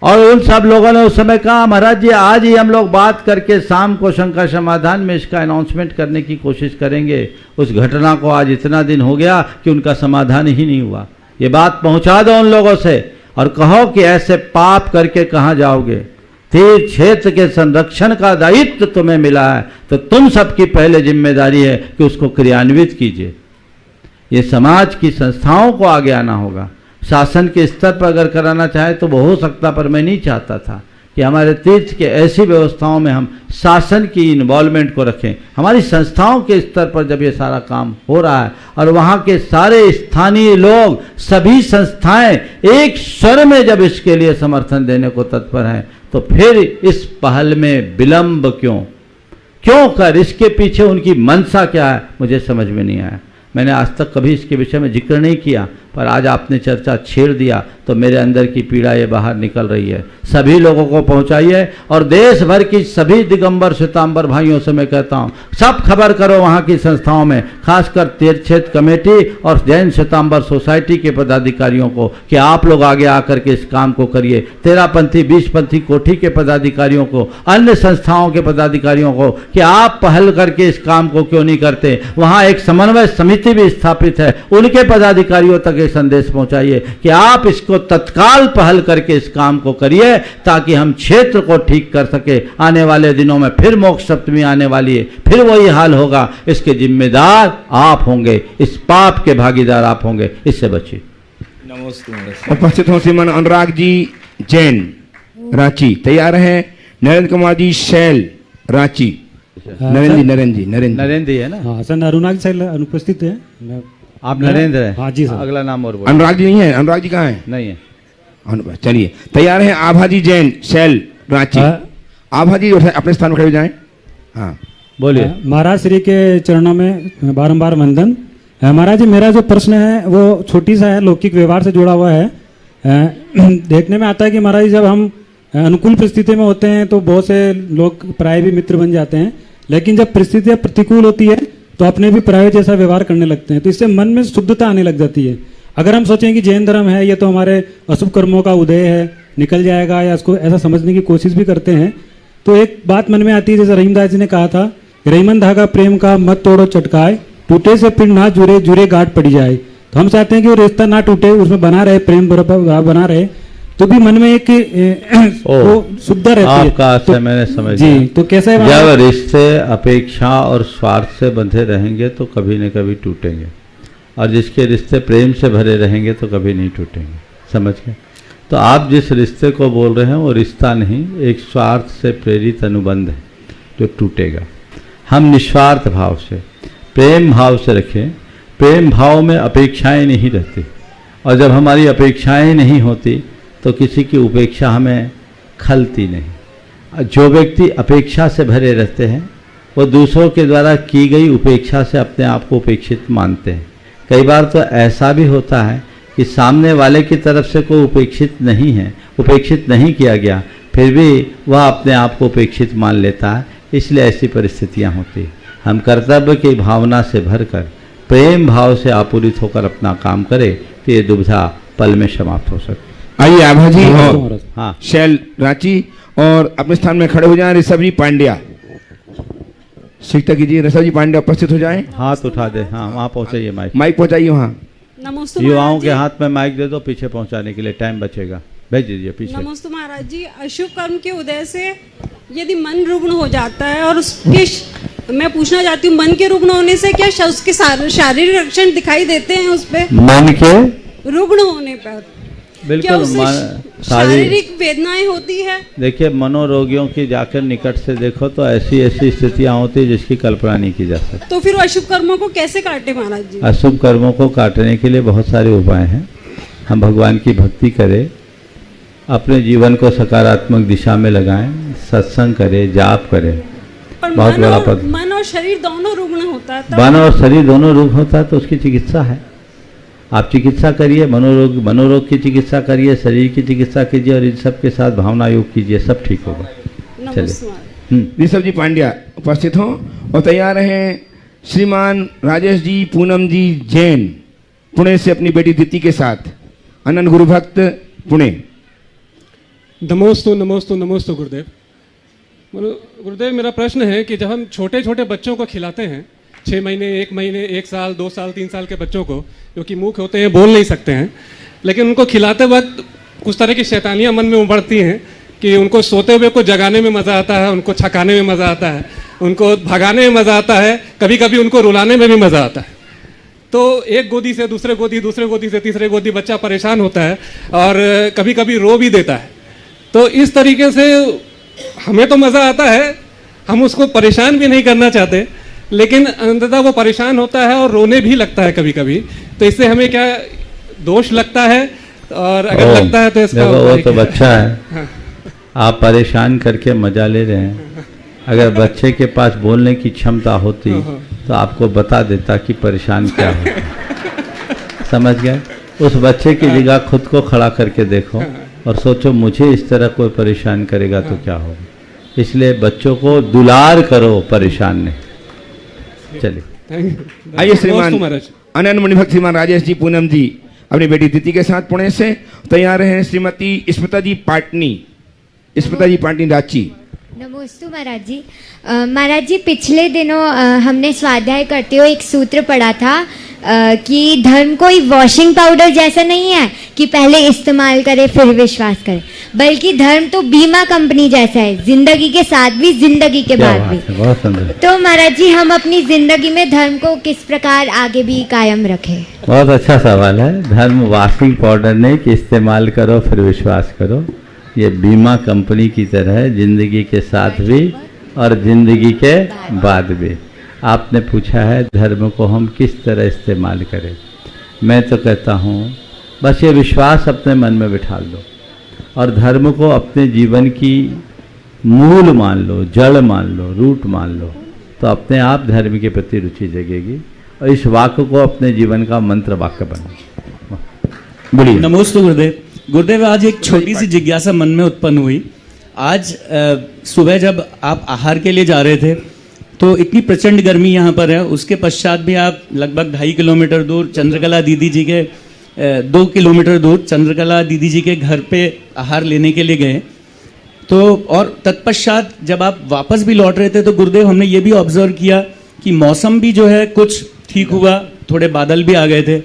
और उन सब लोगों ने उस समय कहा, महाराज जी आज ही हम लोग बात करके शाम को शंका समाधान में इसका अनाउंसमेंट करने की कोशिश करेंगे। उस घटना को आज इतना दिन हो गया कि उनका समाधान ही नहीं हुआ। ये बात पहुंचा दो उन लोगों से और कहो कि ऐसे पाप करके कहाँ जाओगे? तीर्थ क्षेत्र के संरक्षण का दायित्व तुम्हें मिला है तो तुम सबकी पहले जिम्मेदारी है कि उसको क्रियान्वित कीजिए। ये समाज की संस्थाओं को आगे आना होगा। शासन के स्तर पर अगर कराना चाहे तो वो हो सकता, पर मैं नहीं चाहता था कि हमारे तीर्थ के ऐसी व्यवस्थाओं में हम शासन की इन्वॉल्वमेंट को रखें। हमारी संस्थाओं के स्तर पर जब ये सारा काम हो रहा है और वहाँ के सारे स्थानीय लोग, सभी संस्थाएं एक स्वर में जब इसके लिए समर्थन देने को तत्पर हैं, तो फिर इस पहल में विलंब क्यों कर? इसके पीछे उनकी मंशा क्या है, मुझे समझ में नहीं आया। मैंने आज तक कभी इसके विषय में जिक्र नहीं किया, पर आज आपने चर्चा छेड़ दिया तो मेरे अंदर की पीड़ा ये बाहर निकल रही है। सभी लोगों को पहुंचाइए और देश भर की सभी दिगंबर श्वेतांबर भाइयों से मैं कहता हूं, सब खबर करो वहां की संस्थाओं में, खासकर तीर्थ क्षेत्र कमेटी और जैन श्वेतांबर सोसाइटी के पदाधिकारियों को कि आप लोग आगे आकर के इस काम को करिए। 13पंथी 20पंथी कोठी के पदाधिकारियों को, अन्य संस्थाओं के पदाधिकारियों को कि आप पहल करके इस काम को क्यों नहीं करते। वहां एक समन्वय समिति भी स्थापित है, उनके पदाधिकारियों तक ये संदेश पहुंचाइए कि आप इसको तत्काल पहल करके इस काम को करिए ताकि हम क्षेत्र को ठीक कर सके। आने वाले दिनों में फिर मोक्ष सप्तमी आने वाली है, फिर वही हाल होगा। इसके जिम्मेदार आप होंगे, इस पाप के भागीदार आप होंगे, इससे बचिए। नमस्ते। उपस्थित हो श्रीमान अनुराग जी जैन रांची तैयार हैं। नरेंद्र कुमार जी शैल रांची। नरेंद्र जी है ना? हाँ सर, अनुराग शैल अनुपस्थित है। आप नरेंद्र हैं? हाँ जी सर। अगला नाम और बोलो। अनुराग जी नहीं है? अनुराग जी कहाँ है? नहीं है। चलिए तैयार हैं। आभा जी जैन शैल रांची। आभा जी अपने स्थान पर खड़े हो जाएं। हाँ बोलिए। महाराज श्री के चरणों में बारंबार वंदन। महाराज जी, मेरा जो प्रश्न है वो छोटी सा है, लौकिक व्यवहार से जुड़ा हुआ है। देखने में आता है कि महाराज जी जब हम अनुकूल परिस्थिति में होते हैं तो बहुत से लोग प्राय भी मित्र बन जाते हैं, लेकिन जब परिस्थितियाँ प्रतिकूल होती है तो अपने भी प्राय जैसा व्यवहार करने लगते हैं, तो इससे मन में शुद्धता आने लग जाती है। अगर हम सोचें कि जैन धर्म है ये तो हमारे अशुभ कर्मों का उदय है, निकल जाएगा, या इसको ऐसा समझने की कोशिश भी करते हैं, तो एक बात मन में आती है, जैसे रहीमदास जी ने कहा था, रहीमन धागा प्रेम का मत तोड़ो चटकाए, टूटे से फिर ना जुड़े, जुड़े गांठ पड़ी जाए। तो हम चाहते हैं कि वो रिश्ता ना टूटे, उसमें बना रहे, प्रेम बना रहे, तो भी मन में एक वो शुद्धता रहती है। आपका आशय मैंने समझ जी, लिया। तो कैसे जब रिश्ते अपेक्षा और स्वार्थ से बंधे रहेंगे तो कभी न कभी टूटेंगे, और जिसके रिश्ते प्रेम से भरे रहेंगे तो कभी नहीं टूटेंगे। समझ गए? तो आप जिस रिश्ते को बोल रहे हैं वो रिश्ता नहीं, एक स्वार्थ से प्रेरित अनुबंध है जो टूटेगा। हम निस्वार्थ भाव से, प्रेम भाव से रखें। प्रेम भाव में अपेक्षाएं नहीं रहती, और जब हमारी अपेक्षाएं नहीं होती तो किसी की उपेक्षा हमें खलती नहीं। जो व्यक्ति अपेक्षा से भरे रहते हैं वो दूसरों के द्वारा की गई उपेक्षा से अपने आप को उपेक्षित मानते हैं। कई बार तो ऐसा भी होता है कि सामने वाले की तरफ से कोई उपेक्षित नहीं है, उपेक्षित नहीं किया गया, फिर भी वह अपने आप को उपेक्षित मान लेता है, इसलिए ऐसी परिस्थितियां होती हैं। हम कर्तव्य की भावना से भरकर प्रेम भाव से आपूरित होकर अपना काम करें तो ये दुविधा पल में समाप्त हो सकती। आइए आभा जी और हाँ, शैल रांची और अपने स्थान में खड़े हो जाएं। ऋषभ जी पांड्या शिक्षा कीजिए। ऋषभ जी पांड्या उपस्थित हो जाएं। हाथ उठा दे, हाँ वहाँ पहुँचाइए माइक, माइक पहुंचाइए वहाँ। नमस्ते युवाओं के हाथ में माइक दे दो, पीछे पहुँचाने के लिए टाइम बचेगा, भेज दीजिए पीछे। नमस्ते महाराज जी। अशुभ कर्म के उदय से यदि मन रुग्ण हो जाता है और उसके मैं पूछना चाहती हूँ, मन के रुग्ण होने से क्या उसके शारीरिक लक्षण दिखाई देते हैं उस पे? मन के रुग्ण होने पर बिल्कुल शारीरिक वेदनाएं होती है? देखिए, मनोरोगियों की जाकर निकट से देखो तो ऐसी ऐसी स्थितियां होती है जिसकी कल्पना नहीं की जा सकती। तो फिर अशुभ कर्मों को कैसे काटे महाराज जी? अशुभ कर्मों को काटने के लिए बहुत सारे उपाय हैं। हम भगवान की भक्ति करें, अपने जीवन को सकारात्मक दिशा में लगाएं, सत्संग करें, जाप करें। पर बहुत बड़ा पद। मन और शरीर दोनों रुग्ण होता है, मन और शरीर दोनों रुग्ण होता है तो उसकी चिकित्सा है। आप चिकित्सा करिए, मनोरोग की चिकित्सा करिए, शरीर की चिकित्सा कीजिए और इन सब के साथ भावना योग कीजिए, सब ठीक होगा। चलिए, ऋषभ जी पांड्या उपस्थित हो और तैयार हैं श्रीमान राजेश जी पूनम जी जैन पुणे से अपनी बेटी दीप्ति के साथ। अनंत गुरु भक्त पुणे। नमोस्तु नमोस्तु नमोस्तु गुरुदेव। गुरुदेव, मेरा प्रश्न है कि जब हम छोटे छोटे बच्चों को खिलाते हैं, 6 महीने, 1 महीने, 1 साल, 2 साल, 3 साल के बच्चों को, जो कि मूक होते हैं, बोल नहीं सकते हैं, लेकिन उनको खिलाते वक्त कुछ तरह की शैतानियां मन में उमड़ती हैं कि उनको सोते हुए को जगाने में मज़ा आता है, उनको छकाने में मज़ा आता है, उनको भगाने में मज़ा आता है, कभी कभी उनको रुलाने में भी मज़ा आता है। तो एक गोदी से दूसरे गोदी से तीसरे गोदी बच्चा परेशान होता है और कभी कभी रो भी देता है। तो इस तरीके से हमें तो मज़ा आता है, हम उसको परेशान भी नहीं करना चाहते, लेकिन अंततः वो परेशान होता है और रोने भी लगता है कभी कभी। तो इससे हमें क्या दोष लगता है? और अगर लगता है तो इसका वो तो बच्चा है। हाँ। आप परेशान करके मजा ले रहे हैं। अगर बच्चे के पास बोलने की क्षमता होती तो आपको बता देता कि परेशान क्या है। समझ गए? उस बच्चे की जगह खुद को खड़ा करके देखो और सोचो, मुझे इस तरह कोई परेशान करेगा तो क्या होगा। इसलिए बच्चों को दुलार करो, परेशान नहीं। चलिए, आइए श्रीमान अनंत मुनिभक्त श्रीमान राजेश जी पूनम जी अपनी बेटी दीप्ति के साथ पुणे से तैयार हैं। श्रीमती स्मिता जी पाटनी रांची। नमोस्तु महाराज जी। महाराज जी, पिछले दिनों हमने स्वाध्याय करते हुए एक सूत्र पढ़ा था कि धर्म कोई वॉशिंग पाउडर जैसा नहीं है कि पहले इस्तेमाल करे फिर विश्वास करे, बल्कि धर्म तो बीमा कंपनी जैसा है, जिंदगी के साथ भी जिंदगी के बाद भी। तो महाराज जी, हम अपनी जिंदगी में धर्म को किस प्रकार आगे भी कायम रखें? बहुत अच्छा सवाल है। धर्म वॉशिंग पाउडर नहीं कि इस्तेमाल करो फिर विश्वास करो। ये बीमा कंपनी की तरह है, जिंदगी के साथ भी और जिंदगी के बाद भी। आपने पूछा है धर्म को हम किस तरह इस्तेमाल करें। मैं तो कहता हूँ बस ये विश्वास अपने मन में बिठा लो और धर्म को अपने जीवन की मूल मान लो, जड़ मान लो, रूट मान लो, तो अपने आप धर्म के प्रति रुचि जगेगी और इस वाक्य को अपने जीवन का मंत्र वाक्य बना। बोलिए। नमस्ते गुरुदेव। गुरुदेव, आज एक छोटी सी जिज्ञासा मन में उत्पन्न हुई। आज सुबह जब आप आहार के लिए जा रहे थे तो इतनी प्रचंड गर्मी यहाँ पर है, उसके पश्चात भी आप लगभग 2.5 किलोमीटर दूर चंद्रकला दीदी जी के 2 किलोमीटर दूर चंद्रकला दीदी जी के घर पे आहार लेने के लिए गए। तो और तत्पश्चात जब आप वापस भी लौट रहे थे तो गुरुदेव हमने ये भी ऑब्जर्व किया कि मौसम भी जो है कुछ ठीक हुआ, थोड़े बादल भी आ गए थे।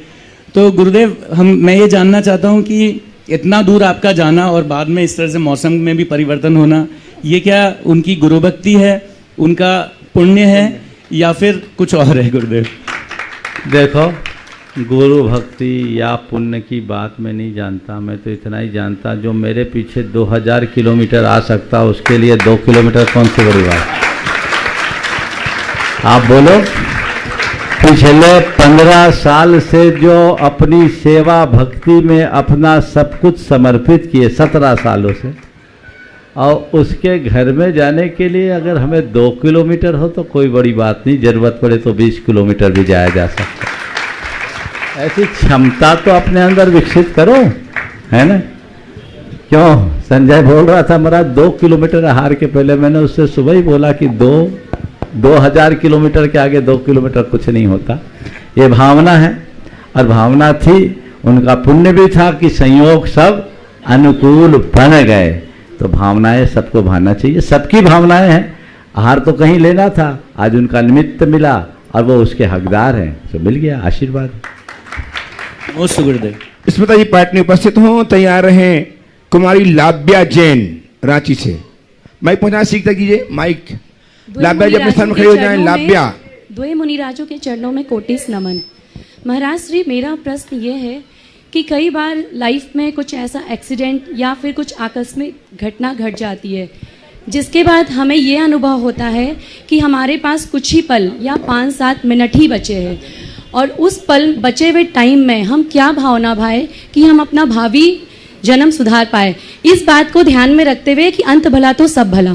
तो गुरुदेव, मैं ये जानना चाहता हूँ कि इतना दूर आपका जाना और बाद में इस तरह से मौसम में भी परिवर्तन होना, ये क्या उनकी गुरु भक्ति है, उनका पुण्य है या फिर कुछ और है? गुरुदेव देखो, गुरु भक्ति या पुण्य की बात मैं नहीं जानता। मैं तो इतना ही जानता, जो मेरे पीछे 2000 किलोमीटर आ सकता उसके लिए 2 किलोमीटर कौन सी बड़ी बात। आप बोलो, पिछले 15 साल से जो अपनी सेवा भक्ति में अपना सब कुछ समर्पित किए 17 सालों से, और उसके घर में जाने के लिए अगर हमें 2 किलोमीटर हो तो कोई बड़ी बात नहीं, ज़रूरत पड़े तो 20 किलोमीटर भी जाया जा सकता है। ऐसी क्षमता तो अपने अंदर विकसित करो, है ना? क्यों संजय बोल रहा था महाराज 2 किलोमीटर हार के पहले, मैंने उससे सुबह ही बोला कि 2000 किलोमीटर के आगे 2 किलोमीटर कुछ नहीं होता। ये भावना है, और भावना थी, उनका पुण्य भी था कि संयोग सब अनुकूल बन गए। तो भावनाएं सबको भाना चाहिए, सबकी भावनाएं हैं। हार तो कहीं लेना था, आज उनका निमित्त मिला और वो उसके हकदार हैं, तो मिल गया, आशीर्वाद। नमस्ते गुरुदेव। स्मिता जी पाठ में उपस्थित हों, तैयार रहें। कुमारी लाव्या जैन रांची से, माइक पहुंचाना सीखता कीजिए, माइक। लाव्या जी अपने स्थान में खड़े हो जाएं। लाव्या। द्वय मुनिराजों के चरणों में कोटिस नमन। महाराज श्री, मेरा प्रश्न ये है कि कई बार लाइफ में कुछ ऐसा एक्सीडेंट या फिर कुछ आकस्मिक घटना घट जाती है, जिसके बाद हमें ये अनुभव होता है कि हमारे पास कुछ ही पल या 5-7 मिनट ही बचे हैं, और उस पल बचे हुए टाइम में हम क्या भावना भाए कि हम अपना भावी जन्म सुधार पाए, इस बात को ध्यान में रखते हुए कि अंत भला तो सब भला।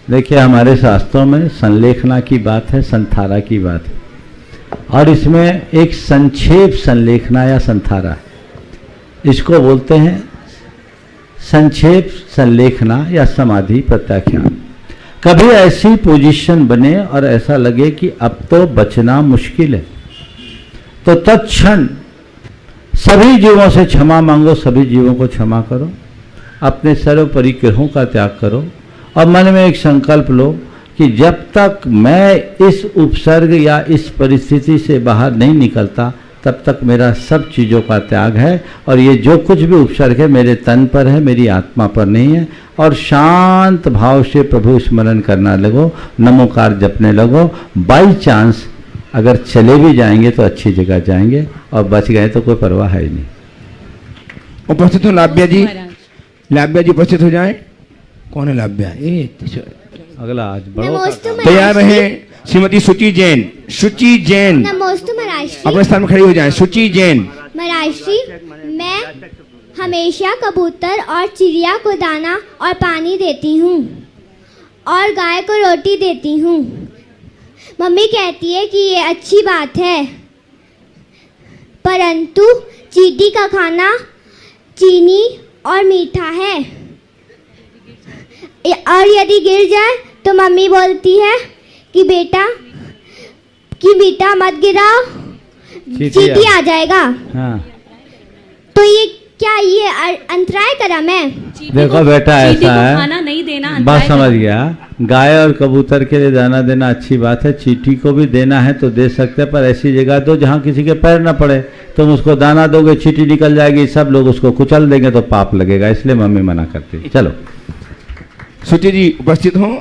देखिए, हमारे शास्त्रों में संलेखना की बात है, संथारा की बात है, और इसमें एक संक्षेप संलेखना या संथारा है। इसको बोलते हैं संक्षेप संलेखना या समाधि प्रत्याख्यान। कभी ऐसी पोजीशन बने और ऐसा लगे कि अब तो बचना मुश्किल है, तो तत्क्षण सभी जीवों से क्षमा मांगो, सभी जीवों को क्षमा करो, अपने सर्व परिग्रहों का त्याग करो, और मन में एक संकल्प लो कि जब तक मैं इस उपसर्ग या इस परिस्थिति से बाहर नहीं निकलता, तब तक मेरा सब चीज़ों का त्याग है, और ये जो कुछ भी उपसर्ग है मेरे तन पर है, मेरी आत्मा पर नहीं है। और शांत भाव से प्रभु स्मरण करना लगो, नमोकार जपने लगो। बाई चांस अगर चले भी जाएंगे तो अच्छी जगह जाएंगे, और बच गए तो कोई परवाह है ही नहीं। उपस्थित हो लाव्या जी। लाव्या जी उपस्थित हो जाएं। कौन है लाव्या? अगला आज बढ़ो। तैयार रहे श्रीमती शुचि जैन। शुचि जैन नमोस्तु महाराज श्री। अपने स्थान में खड़ी हो जाएं। शुचि जैन। महाराज श्री, मैं हमेशा कबूतर और चिड़िया को दाना और पानी देती हूँ, और गाय को रोटी देती हूँ। मम्मी कहती है कि ये अच्छी बात है, परंतु चींटी का खाना चीनी और मीठा है, और यदि गिर जाए तो मम्मी बोलती है कि बेटा मत गिराओ, चींटी आ जाएगा। हाँ। तो ये क्या ये अंतराय करा मैं? देखो बेटा, ऐसा है, खाना नहीं देना बात समझ गया। गाय और कबूतर के लिए दाना देना अच्छी बात है, चींटी को भी देना है तो दे सकते हैं, पर ऐसी जगह दो जहाँ किसी के पैर न पड़े। तुम उसको दाना दोगे, चींटी निकल जाएगी, सब लोग उसको कुचल देंगे तो पाप लगेगा, इसलिए मम्मी मना करती है। चलो शुचि जी उपस्थित हों,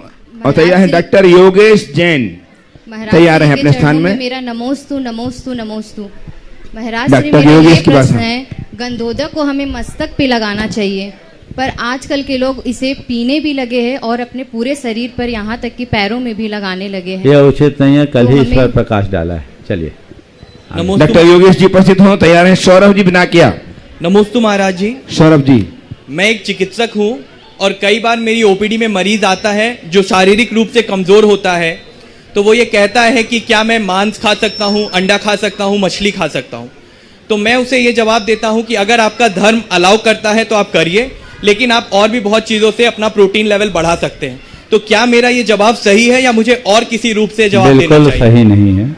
और तैयार है डॉक्टर योगेश जैन। तैयार है अपने स्थान में। मेरा नमोस्तु नमोस्तु नमोस्तु। महाराज श्री, डॉक्टर मेरा योगेश ये की बात प्रश्न है। है, गंधोदक को हमें मस्तक पे लगाना चाहिए, पर आजकल के लोग इसे पीने भी लगे हैं और अपने पूरे शरीर पर, यहाँ तक कि पैरों में भी लगाने लगे हैं। ये उचित नहीं है, कल ही इस पर प्रकाश डाला है। चलिए डॉक्टर योगेश जी उपस्थित हों। तैयार है सौरभ जी बिना किया। नमोस्तु महाराज जी। सौरभ जी, मैं एक चिकित्सक हूँ, और कई बार मेरी ओपीडी में मरीज आता है जो शारीरिक रूप से कमजोर होता है, तो वो ये कहता है कि क्या मैं मांस खा सकता हूँ, अंडा खा सकता हूँ, मछली खा सकता हूँ। तो मैं उसे ये जवाब देता हूँ कि अगर आपका धर्म अलाउ करता है तो आप करिए, लेकिन आप और भी बहुत चीज़ों से अपना प्रोटीन लेवल बढ़ा सकते हैं। तो क्या मेरा ये जवाब सही है या मुझे और किसी रूप से जवाब देना चाहिए? बिल्कुल सही नहीं है।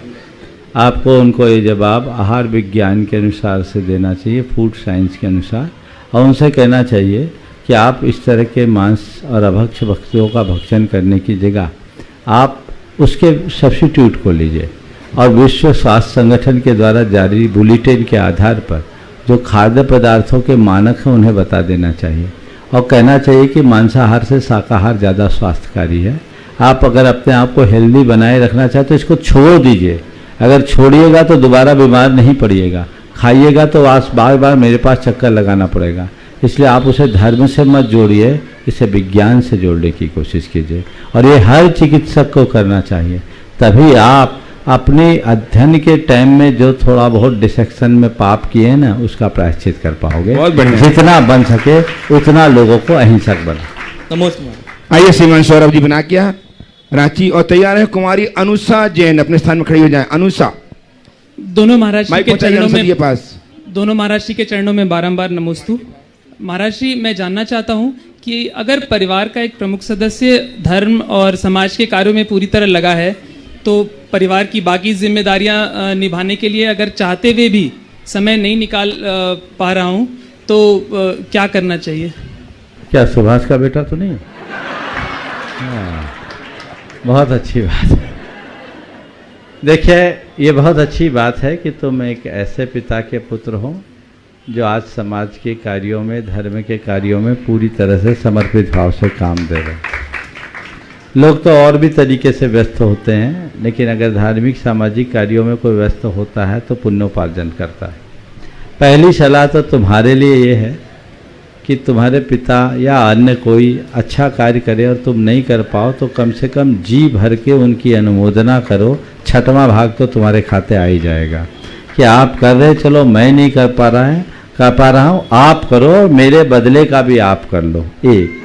आपको उनको ये जवाब आहार विज्ञान के अनुसार से देना चाहिए, फूड साइंस के अनुसार, और उनसे कहना चाहिए कि आप इस तरह के मांस और अभक्ष वस्तुओं का भक्षण करने की जगह आप उसके सब्स्टिट्यूट को लीजिए, और विश्व स्वास्थ्य संगठन के द्वारा जारी बुलेटिन के आधार पर जो खाद्य पदार्थों के मानक हैं उन्हें बता देना चाहिए, और कहना चाहिए कि मांसाहार से शाकाहार ज़्यादा स्वास्थ्यकारी है। आप अगर अपने आप को हेल्दी बनाए रखना चाहते तो इसको छोड़ दीजिए। अगर छोड़िएगा तो दोबारा बीमार नहीं पड़िएगा, खाइएगा तो बार बार मेरे पास चक्कर लगाना पड़ेगा। इसलिए आप उसे धर्म से मत जोड़िए, इसे विज्ञान से जोड़ने की कोशिश कीजिए, और ये हर चिकित्सक को करना चाहिए। तभी आप अपने अध्ययन के टाइम में जो थोड़ा बहुत डिसेक्शन में पाप किए हैं ना, उसका प्रायश्चित कर पाओगे। जितना बन सके उतना लोगों को अहिंसक बना। नमस्कार। आइए श्रीमान सौरभ जी बना किया रांची, और तैयार है कुमारी अनुषा जैन। अपने स्थान में खड़ी हो जाए। अनुषा। दोनों महाराज जी माइक के पहुंचाइए चरणों अनुसर जी के में पास। दोनों महाराज जी के चरणों में बारंबार नमोस्तु। महाराज जी, मैं जानना चाहता हूँ कि अगर परिवार का एक प्रमुख सदस्य धर्म और समाज के कार्यों में पूरी तरह लगा है, तो परिवार की बाकी जिम्मेदारियां निभाने के लिए अगर चाहते हुए भी समय नहीं निकाल पा रहा हूँ, तो क्या करना चाहिए? क्या सुभाष का बेटा तो नहीं? हाँ, बहुत अच्छी बात है। देखिए, ये बहुत अच्छी बात है कि तुम एक ऐसे पिता के पुत्र हो जो आज समाज के कार्यों में, धर्म के कार्यों में पूरी तरह से समर्पित भाव से काम दे रहे हैं। लोग तो और भी तरीके से व्यस्त होते हैं, लेकिन अगर धार्मिक सामाजिक कार्यों में कोई व्यस्त होता है तो पुण्योपार्जन करता है। पहली सलाह तो तुम्हारे लिए ये है कि तुम्हारे पिता या अन्य कोई अच्छा कार्य करे और तुम नहीं कर पाओ तो कम से कम जी भर के उनकी अनुमोदना करो। 6वां भाग तो तुम्हारे खाते आ ही जाएगा कि आप कर रहे, चलो मैं नहीं कर पा रहा हूँ, आप करो और मेरे बदले का भी आप कर लो। एक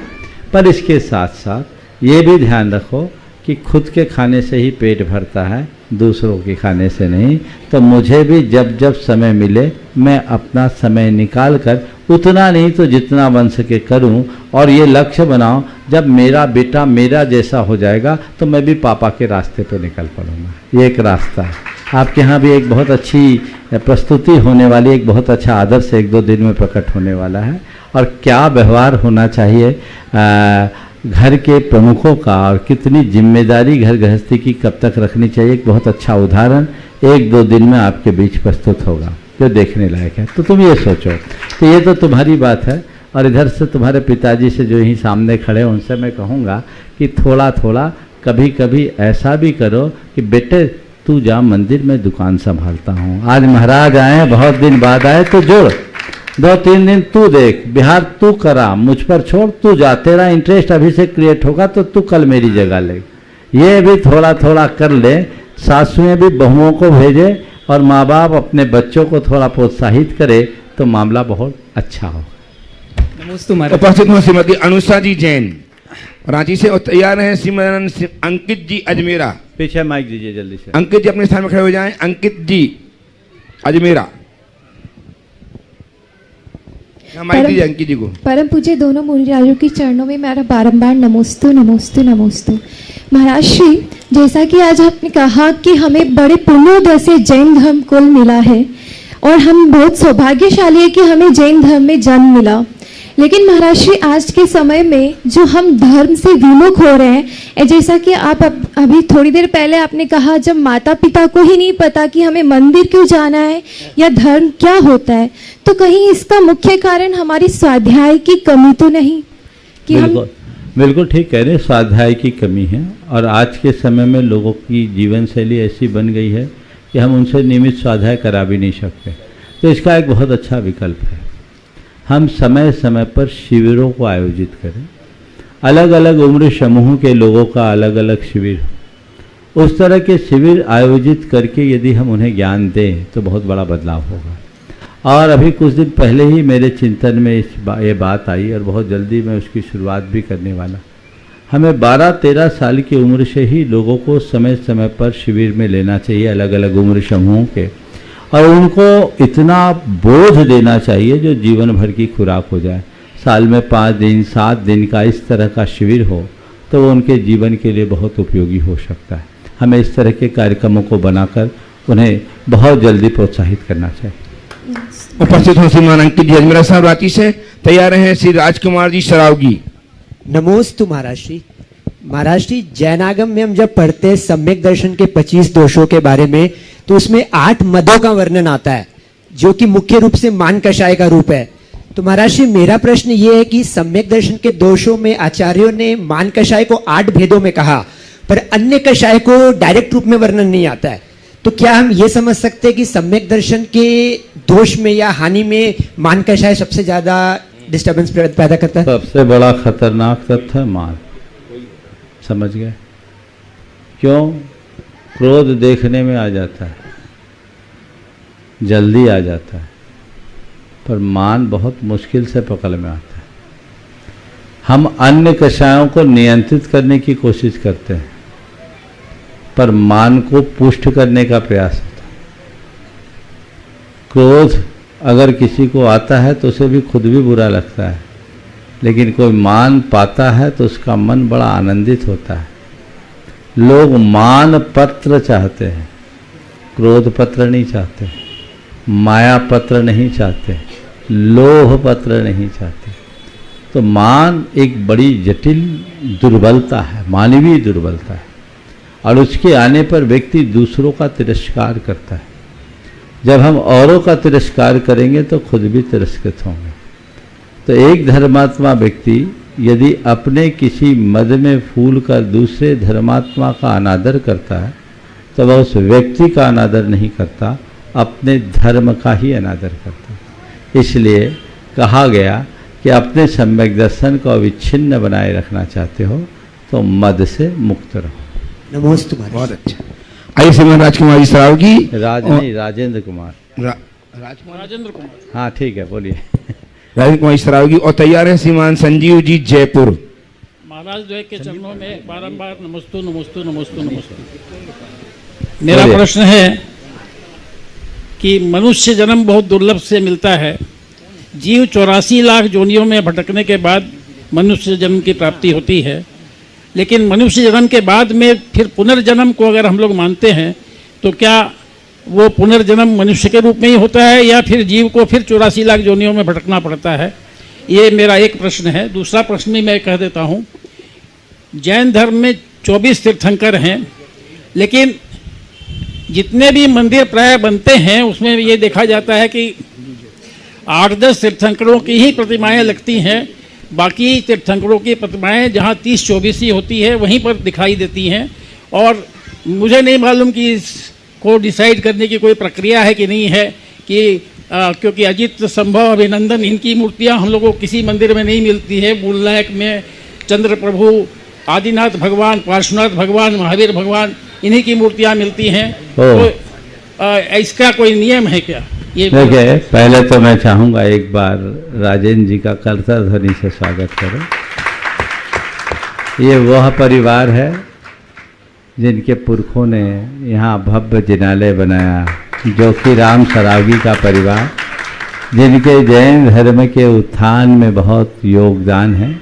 पर इसके साथ साथ ये भी ध्यान रखो कि खुद के खाने से ही पेट भरता है, दूसरों के खाने से नहीं। तो मुझे भी जब जब समय मिले मैं अपना समय निकाल कर उतना नहीं तो जितना बन सके करूं, और ये लक्ष्य बनाओ जब मेरा बेटा मेरा जैसा हो जाएगा तो मैं भी पापा के रास्ते पे निकल पड़ूंगा। ये एक रास्ता है। आपके यहाँ भी एक बहुत अच्छी प्रस्तुति होने वाली, एक बहुत अच्छा आदर्श 1-2 दिन में प्रकट होने वाला है। और क्या व्यवहार होना चाहिए घर के प्रमुखों का, और कितनी जिम्मेदारी घर गृहस्थी की कब तक रखनी चाहिए, एक बहुत अच्छा उदाहरण 1-2 दिन में आपके बीच प्रस्तुत होगा जो देखने लायक है। तो तुम ये सोचो कि ये तो तुम्हारी बात है, और इधर से तुम्हारे पिताजी से जो यहीं सामने खड़े उनसे मैं कहूँगा कि थोड़ा थोड़ा कभी कभी ऐसा भी करो कि बेटे तू जा मंदिर में दुकान संभालता हूँ, आज महाराज आए बहुत दिन बाद आए तो जोड़ 2-3 दिन तू देख, बिहार तू करा, मुझ पर छोड़, तू जा, तेरा इंटरेस्ट अभी से क्रिएट होगा तो तू कल मेरी जगह ले। ये भी थोड़ा थोड़ा कर ले। सासुएं भी बहुओं को भेजे और माँ बाप अपने बच्चों को थोड़ा प्रोत्साहित करे तो मामला बहुत अच्छा हो। उपस्थित हो श्रीमती अनुषा जी जैन रांची से, और तैयार हैं श्रीमान अंकित जी अजमेरा। पीछे माइक दीजिए जल्दी से। अंकित जी अपने स्थान में खड़े हो जाएं। अंकित जी अजमेरा, माइक दीजिए अंकित जी को। परम पूज्य दोनों मुनिराजों के चरणों में मेरा बारंबार नमोस्तु नमोस्तु नमोस्तु। महाराज श्री, जैसा कि आज आपने कहा कि हमें बड़े पुण्योदय से जैन धर्म कुल मिला है और हम बहुत सौभाग्यशाली है कि हमें जैन धर्म में जन्म मिला, लेकिन महाराज श्री आज के समय में जो हम धर्म से विमुख हो रहे हैं, जैसा कि आप अभी थोड़ी देर पहले आपने कहा, जब माता पिता को ही नहीं पता कि हमें मंदिर क्यों जाना है या धर्म क्या होता है, तो कहीं इसका मुख्य कारण हमारी स्वाध्याय की कमी तो नहीं कि हम बिल्कुल ठीक कह रहे हैं, स्वाध्याय की कमी है। और आज के समय में लोगों की जीवन शैली ऐसी बन गई है कि हम उनसे नियमित स्वाध्याय करा भी नहीं सकते। तो इसका एक बहुत अच्छा विकल्प है, हम समय समय पर शिविरों को आयोजित करें। अलग अलग उम्र समूह के लोगों का अलग अलग शिविर, उस तरह के शिविर आयोजित करके यदि हम उन्हें ज्ञान दें तो बहुत बड़ा बदलाव होगा। और अभी कुछ दिन पहले ही मेरे चिंतन में ये बात आई और बहुत जल्दी मैं उसकी शुरुआत भी करने वाला। हमें 12-13 साल की उम्र से ही लोगों को समय समय पर शिविर में लेना चाहिए, अलग अलग उम्र समूहों के, और उनको इतना बोझ देना चाहिए जो जीवन भर की खुराक हो जाए। साल में 5 दिन 7 दिन का इस तरह का शिविर हो तो वो उनके जीवन के लिए बहुत उपयोगी हो सकता है। हमें इस तरह के कार्यक्रमों को बनाकर उन्हें बहुत जल्दी प्रोत्साहित करना चाहिए। उपस्थित हो श्रीमान अंकित जी अजमेरा साहब रांची से, तैयार हैं श्री राजकुमार जी सरावगी। नमोस्तु महाराज श्री। महाराज श्री, जैनागम में हम जब पढ़ते हैं सम्यक दर्शन के 25 दोषों के बारे में, तो उसमें 8 मदों का वर्णन आता है जो कि मुख्य रूप से मान कषाय का रूप है। तो महाराज श्री, मेरा प्रश्न ये है कि सम्यक दर्शन के दोषों में आचार्यों ने मान कषाय को 8 भेदों में कहा, पर अन्य कषाय को डायरेक्ट रूप में वर्णन नहीं आता है। तो क्या हम ये समझ सकते हैं कि सम्यक दर्शन के दोष में या हानि में मान कषाय सबसे ज्यादा डिस्टर्बेंस पैदा करता है? सबसे बड़ा खतरनाक तत्व है मान। समझ गए क्यों? क्रोध देखने में आ जाता है, जल्दी आ जाता है, पर मान बहुत मुश्किल से पकड़ में आता है। हम अन्य कषायों को नियंत्रित करने की कोशिश करते हैं, पर मान को पुष्ट करने का प्रयास होता है। क्रोध अगर किसी को आता है तो उसे भी खुद भी बुरा लगता है, लेकिन कोई मान पाता है तो उसका मन बड़ा आनंदित होता है। लोग मान पत्र चाहते हैं, क्रोध पत्र नहीं चाहते, माया पत्र नहीं चाहते, लोभ पत्र नहीं चाहते। तो मान एक बड़ी जटिल दुर्बलता है, मानवीय दुर्बलता है, और उसके आने पर व्यक्ति दूसरों का तिरस्कार करता है। जब हम औरों का तिरस्कार करेंगे तो खुद भी तिरस्कृत होंगे। तो एक धर्मात्मा व्यक्ति यदि अपने किसी मद में फूल कर दूसरे धर्मात्मा का अनादर करता है तो वह उस व्यक्ति का अनादर नहीं करता, अपने धर्म का ही अनादर करता है। इसलिए कहा गया कि अपने सम्यक दर्शन को अविच्छिन्न बनाए रखना चाहते हो तो मद से मुक्त रहो। नमोस्तु। बहुत अच्छा। आइए श्रीमान राजकुमारी सराव की राजेंद्र कुमार राजेंद्र कुमार। हाँ ठीक है, बोलिए। राजेंद्र कुमार सराव की। और तैयार है श्रीमान संजीव जी जयपुर। महाराज द्वय के चरणों में बारंबार नमस्तु नमस्तु नमस्तु नमस्तु। मेरा प्रश्न है कि मनुष्य जन्म बहुत दुर्लभ से मिलता है। जीव 84 लाख योनियों में भटकने के बाद मनुष्य जन्म की प्राप्ति होती है, लेकिन मनुष्य जन्म के बाद में फिर पुनर्जन्म को अगर हम लोग मानते हैं तो क्या वो पुनर्जन्म मनुष्य के रूप में ही होता है या फिर जीव को फिर 84 लाख योनियों में भटकना पड़ता है? ये मेरा एक प्रश्न है। दूसरा प्रश्न भी मैं कह देता हूँ, जैन धर्म में 24 तीर्थंकर हैं, लेकिन जितने भी मंदिर प्राय बनते हैं उसमें ये देखा जाता है कि 8-10 तीर्थंकरों की ही प्रतिमाएं लगती हैं। बाकी तीर्थंकरों की प्रतिमाएं जहाँ 30-24 ही होती है वहीं पर दिखाई देती हैं। और मुझे नहीं मालूम कि इसको डिसाइड करने की कोई प्रक्रिया है कि नहीं है कि क्योंकि अजित, संभव, अभिनंदन इनकी मूर्तियां हम लोगों को किसी मंदिर में नहीं मिलती है। मूलनायक में चंद्र प्रभु, आदिनाथ भगवान, पार्श्वनाथ भगवान, महावीर भगवान, इन्हीं की मूर्तियां मिलती हैं। तो इसका कोई नियम है क्या? ये देखिए, पहले तो मैं चाहूँगा एक बार राजेंद्र जी का करताल ध्वनि से स्वागत करें। ये वह परिवार है जिनके पुरखों ने यहाँ भव्य जिनालय बनाया, जो कि राम सरावगी का परिवार, जिनके जैन धर्म के उत्थान में बहुत योगदान है।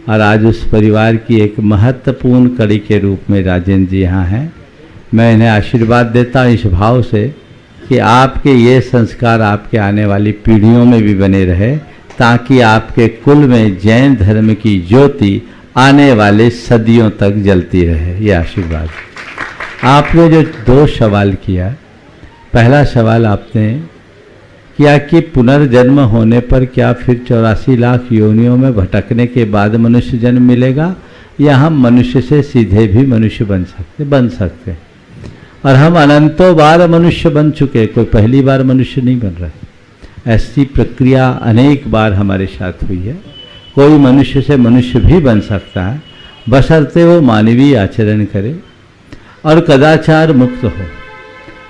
और आज उस परिवार की एक महत्वपूर्ण कड़ी के रूप में राजेंद्र जी यहाँ हैं। मैं इन्हें आशीर्वाद देता हूँ इस भाव से कि आपके ये संस्कार आपके आने वाली पीढ़ियों में भी बने रहे, ताकि आपके कुल में जैन धर्म की ज्योति आने वाले सदियों तक जलती रहे। ये आशीर्वाद। आपने जो 2 सवाल किया, पहला सवाल आपने किया कि पुनर्जन्म होने पर क्या फिर 84 लाख योनियों में भटकने के बाद मनुष्य जन्म मिलेगा, या हम मनुष्य से सीधे भी मनुष्य बन सकते। और हम अनंतों बार मनुष्य बन चुके, कोई पहली बार मनुष्य नहीं बन रहा। ऐसी प्रक्रिया अनेक बार हमारे साथ हुई है। कोई मनुष्य से मनुष्य भी बन सकता है, बशर्ते वो मानवीय आचरण करे और कदाचार मुक्त हो।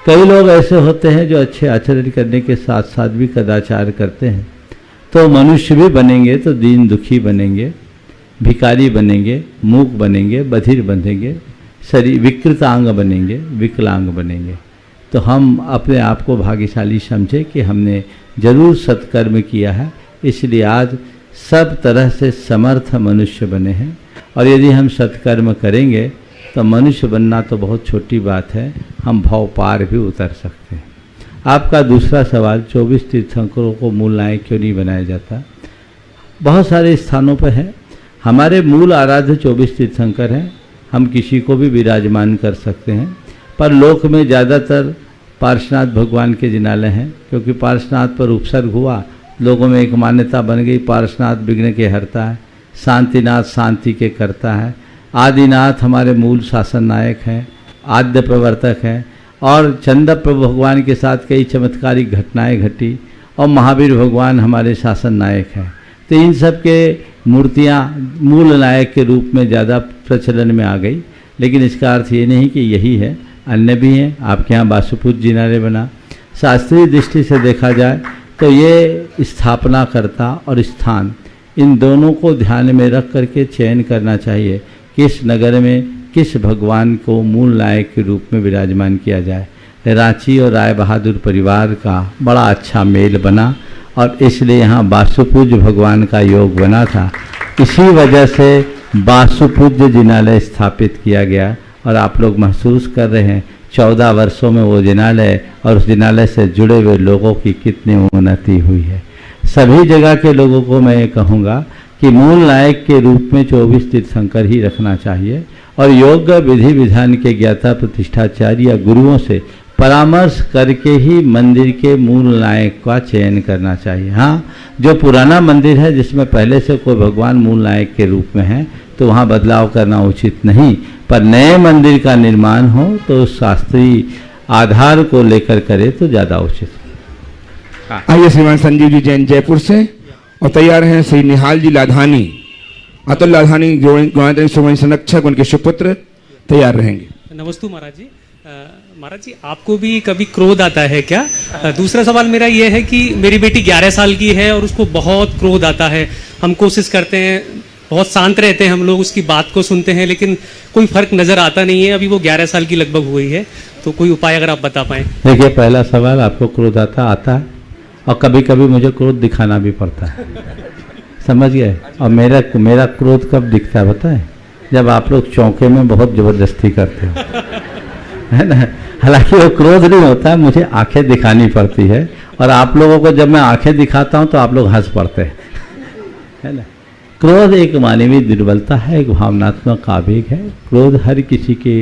कई लोग ऐसे होते हैं जो अच्छे आचरण करने के साथ साथ भी कदाचार करते हैं, तो मनुष्य भी बनेंगे तो दीन दुखी बनेंगे, भिखारी बनेंगे, मूक बनेंगे, बधिर बनेंगे, शरीर विकृतांग बनेंगे, विकलांग बनेंगे। तो हम अपने आप को भाग्यशाली समझे कि हमने जरूर सत्कर्म किया है, इसलिए आज सब तरह से समर्थ मनुष्य बने हैं। और यदि हम सत्कर्म करेंगे तो मनुष्य बनना तो बहुत छोटी बात है, हम भव पार भी उतर सकते हैं। आपका दूसरा सवाल, 24 तीर्थंकरों को मूल नायक क्यों नहीं बनाया जाता? बहुत सारे स्थानों पर है। हमारे मूल आराध्य 24 तीर्थंकर हैं, हम किसी को भी विराजमान कर सकते हैं, पर लोक में ज़्यादातर पार्श्वनाथ भगवान के जिनालय हैं, क्योंकि पार्श्वनाथ पर उपसर्ग हुआ, लोगों में एक मान्यता बन गई पार्श्वनाथ विघ्न के हरता है, शांतिनाथ शांति के करता है, आदिनाथ हमारे मूल शासन नायक हैं, आद्य प्रवर्तक हैं, और चंद्र प्रभु भगवान के साथ कई चमत्कारिक घटनाएं घटी, और महावीर भगवान हमारे शासन नायक हैं। तो इन सब के मूर्तियाँ मूल नायक के रूप में ज़्यादा प्रचलन में आ गई, लेकिन इसका अर्थ ये नहीं कि यही है, अन्य भी हैं। आपके यहाँ वासुपुर जिनालय बना, शास्त्रीय दृष्टि से देखा जाए तो ये स्थापनाकर्ता और स्थान, इन दोनों को ध्यान में रख करके चयन करना चाहिए, किस नगर में किस भगवान को मूल नायक के रूप में विराजमान किया जाए। रांची और राय बहादुर परिवार का बड़ा अच्छा मेल बना और इसलिए यहाँ वासुपूज्य भगवान का योग बना था। इसी वजह से वासुपूज्य जिनालय स्थापित किया गया और आप लोग महसूस कर रहे हैं 14 वर्षों में वो जिनालय और उस जिनालय से जुड़े हुए लोगों की कितनी उन्नति हुई है। सभी जगह के लोगों को मैं ये कहूँगा कि मूल नायक के रूप में 24 तीर्थंकर ही रखना चाहिए और योग विधि विधान के ज्ञाता प्रतिष्ठाचार्य या गुरुओं से परामर्श करके ही मंदिर के मूल नायक का चयन करना चाहिए। हाँ, जो पुराना मंदिर है जिसमें पहले से कोई भगवान मूल नायक के रूप में है तो वहाँ बदलाव करना उचित नहीं, पर नए मंदिर का निर्माण हो तो शास्त्रीय आधार को लेकर करे तो ज़्यादा उचित। आइए श्रीमान संजीव जी जैन जयपुर से और तैयार हैं श्री निहाल जी लाधानी, अतुल लाधानी गौतम सुमन संरक्षक, उनके सुपुत्र तैयार रहेंगे। नमस्ते महाराज जी। महाराज जी, आपको भी कभी क्रोध आता है क्या? दूसरा सवाल मेरा ये है कि मेरी बेटी 11 साल की है और उसको बहुत क्रोध आता है। हम कोशिश करते हैं, बहुत शांत रहते हैं हम लोग, उसकी बात को सुनते हैं, लेकिन कोई फर्क नजर आता नहीं है। अभी वो 11 साल की लगभग हुई है, तो कोई उपाय अगर आप बता पाएं। देखिए, पहला सवाल, आपको क्रोध आता है और कभी कभी मुझे क्रोध दिखाना भी पड़ता है, समझ गए। और मेरा क्रोध कब दिखता है पता है? जब आप लोग चौके में बहुत ज़बरदस्ती करते हो, है ना। हालांकि वो क्रोध नहीं होता है, मुझे आंखें दिखानी पड़ती है और आप लोगों को जब मैं आंखें दिखाता हूँ तो आप लोग हंस पड़ते हैं, है ना। क्रोध एक मानवीय दुर्बलता है, एक भावनात्मक आवेग है। क्रोध हर किसी के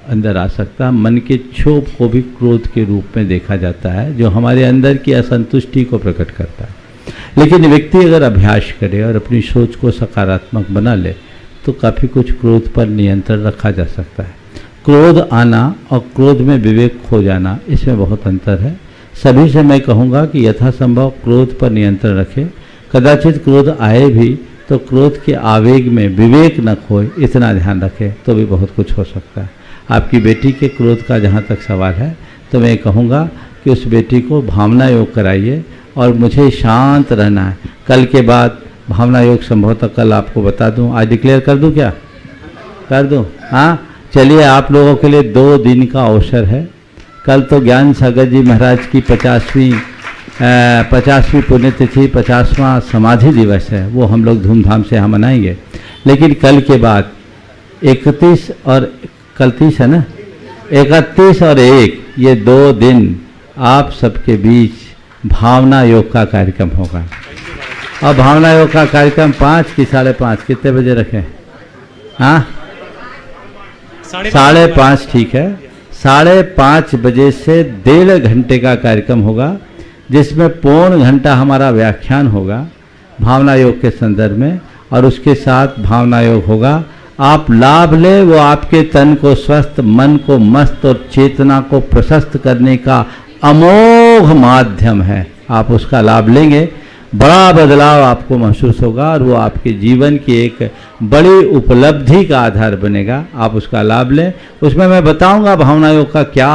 अंदर आ सकता है। मन के क्षोभ को भी क्रोध के रूप में देखा जाता है, जो हमारे अंदर की असंतुष्टि को प्रकट करता है। लेकिन व्यक्ति अगर अभ्यास करे और अपनी सोच को सकारात्मक बना ले तो काफ़ी कुछ क्रोध पर नियंत्रण रखा जा सकता है। क्रोध आना और क्रोध में विवेक खो जाना, इसमें बहुत अंतर है। सभी से मैं कहूँगा कि यथासंभव क्रोध पर नियंत्रण रखें। कदाचित क्रोध आए भी तो क्रोध के आवेग में विवेक न खोए, इतना ध्यान रखें तो भी बहुत कुछ हो सकता है। आपकी बेटी के क्रोध का जहाँ तक सवाल है तो मैं कहूँगा कि उस बेटी को भावना योग कराइए और मुझे शांत रहना है। कल के बाद भावना योग संभवतः कल आपको बता दूं। आज डिक्लेयर कर दूं क्या? कर दूं? हाँ, चलिए, आप लोगों के लिए 2 दिन का अवसर है। कल तो ज्ञान सागर जी महाराज की 50वीं पुण्यतिथि, 50वां समाधि दिवस है, वो हम लोग धूमधाम से यहाँ मनाएंगे। लेकिन कल के बाद 31 और कल 30 है ना, 31 और 1 ये 2 दिन आप सबके बीच भावना योग का कार्यक्रम होगा। और भावना योग का कार्यक्रम 5 की 5:30 कितने बजे रखें? हाँ, 5:30 ठीक है। 5:30 बजे से 1.5 घंटे का कार्यक्रम होगा, जिसमें पौन घंटा हमारा व्याख्यान होगा भावना योग के संदर्भ में, और उसके साथ भावना योग होगा। आप लाभ ले, वो आपके तन को स्वस्थ, मन को मस्त और चेतना को प्रशस्त करने का अमोघ माध्यम है। आप उसका लाभ लेंगे, बड़ा बदलाव आपको महसूस होगा और वो आपके जीवन की एक बड़ी उपलब्धि का आधार बनेगा। आप उसका लाभ लें। उसमें मैं बताऊंगा भावना योग का क्या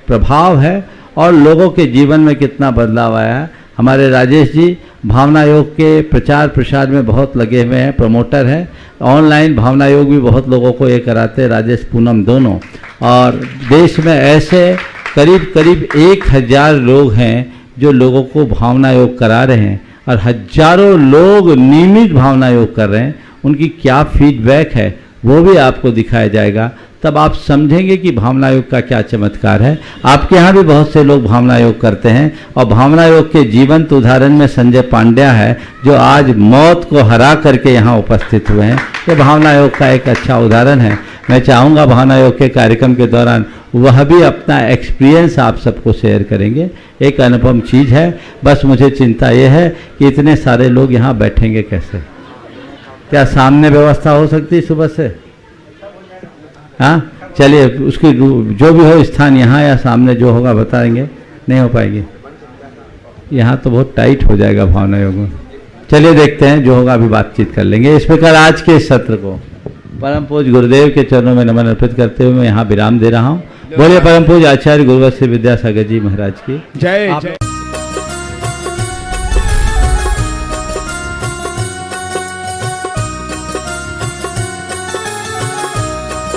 प्रभाव है और लोगों के जीवन में कितना बदलाव आया है। हमारे राजेश जी भावना योग के प्रचार प्रसार में बहुत लगे हुए हैं, प्रमोटर हैं। ऑनलाइन भावना योग भी बहुत लोगों को ये कराते हैं, राजेश पूनम दोनों। और देश में ऐसे करीब 1000 लोग हैं जो लोगों को भावना योग करा रहे हैं और हजारों लोग नियमित भावना योग कर रहे हैं। उनकी क्या फीडबैक है वो भी आपको दिखाया जाएगा, तब आप समझेंगे कि भावना योग का क्या चमत्कार है। आपके यहाँ भी बहुत से लोग भावना योग करते हैं और भावना योग के जीवंत उदाहरण में संजय पांड्या है, जो आज मौत को हरा करके यहाँ उपस्थित हुए हैं। ये भावना योग का एक अच्छा उदाहरण है। मैं चाहूँगा भावना योग के कार्यक्रम के दौरान वह भी अपना एक्सपीरियंस आप सबको शेयर करेंगे। एक अनुपम चीज़ है। बस मुझे चिंता ये है कि इतने सारे लोग यहाँ बैठेंगे कैसे? क्या सामने व्यवस्था हो सकती है सुबह से? हाँ, चलिए, उसकी जो भी हो स्थान यहाँ या सामने जो होगा बताएंगे। नहीं हो पाएगी यहाँ तो बहुत टाइट हो जाएगा भावना योग में। चलिए देखते हैं, जो होगा अभी बातचीत कर लेंगे। इस प्रकार आज के सत्र को परम पूज्य गुरुदेव के चरणों में नमन अर्पित करते हुए मैं यहाँ विराम दे रहा हूँ। बोलिए परम पूज्य आचार्य गुरुवत्स विद्यासागर जी महाराज की जय।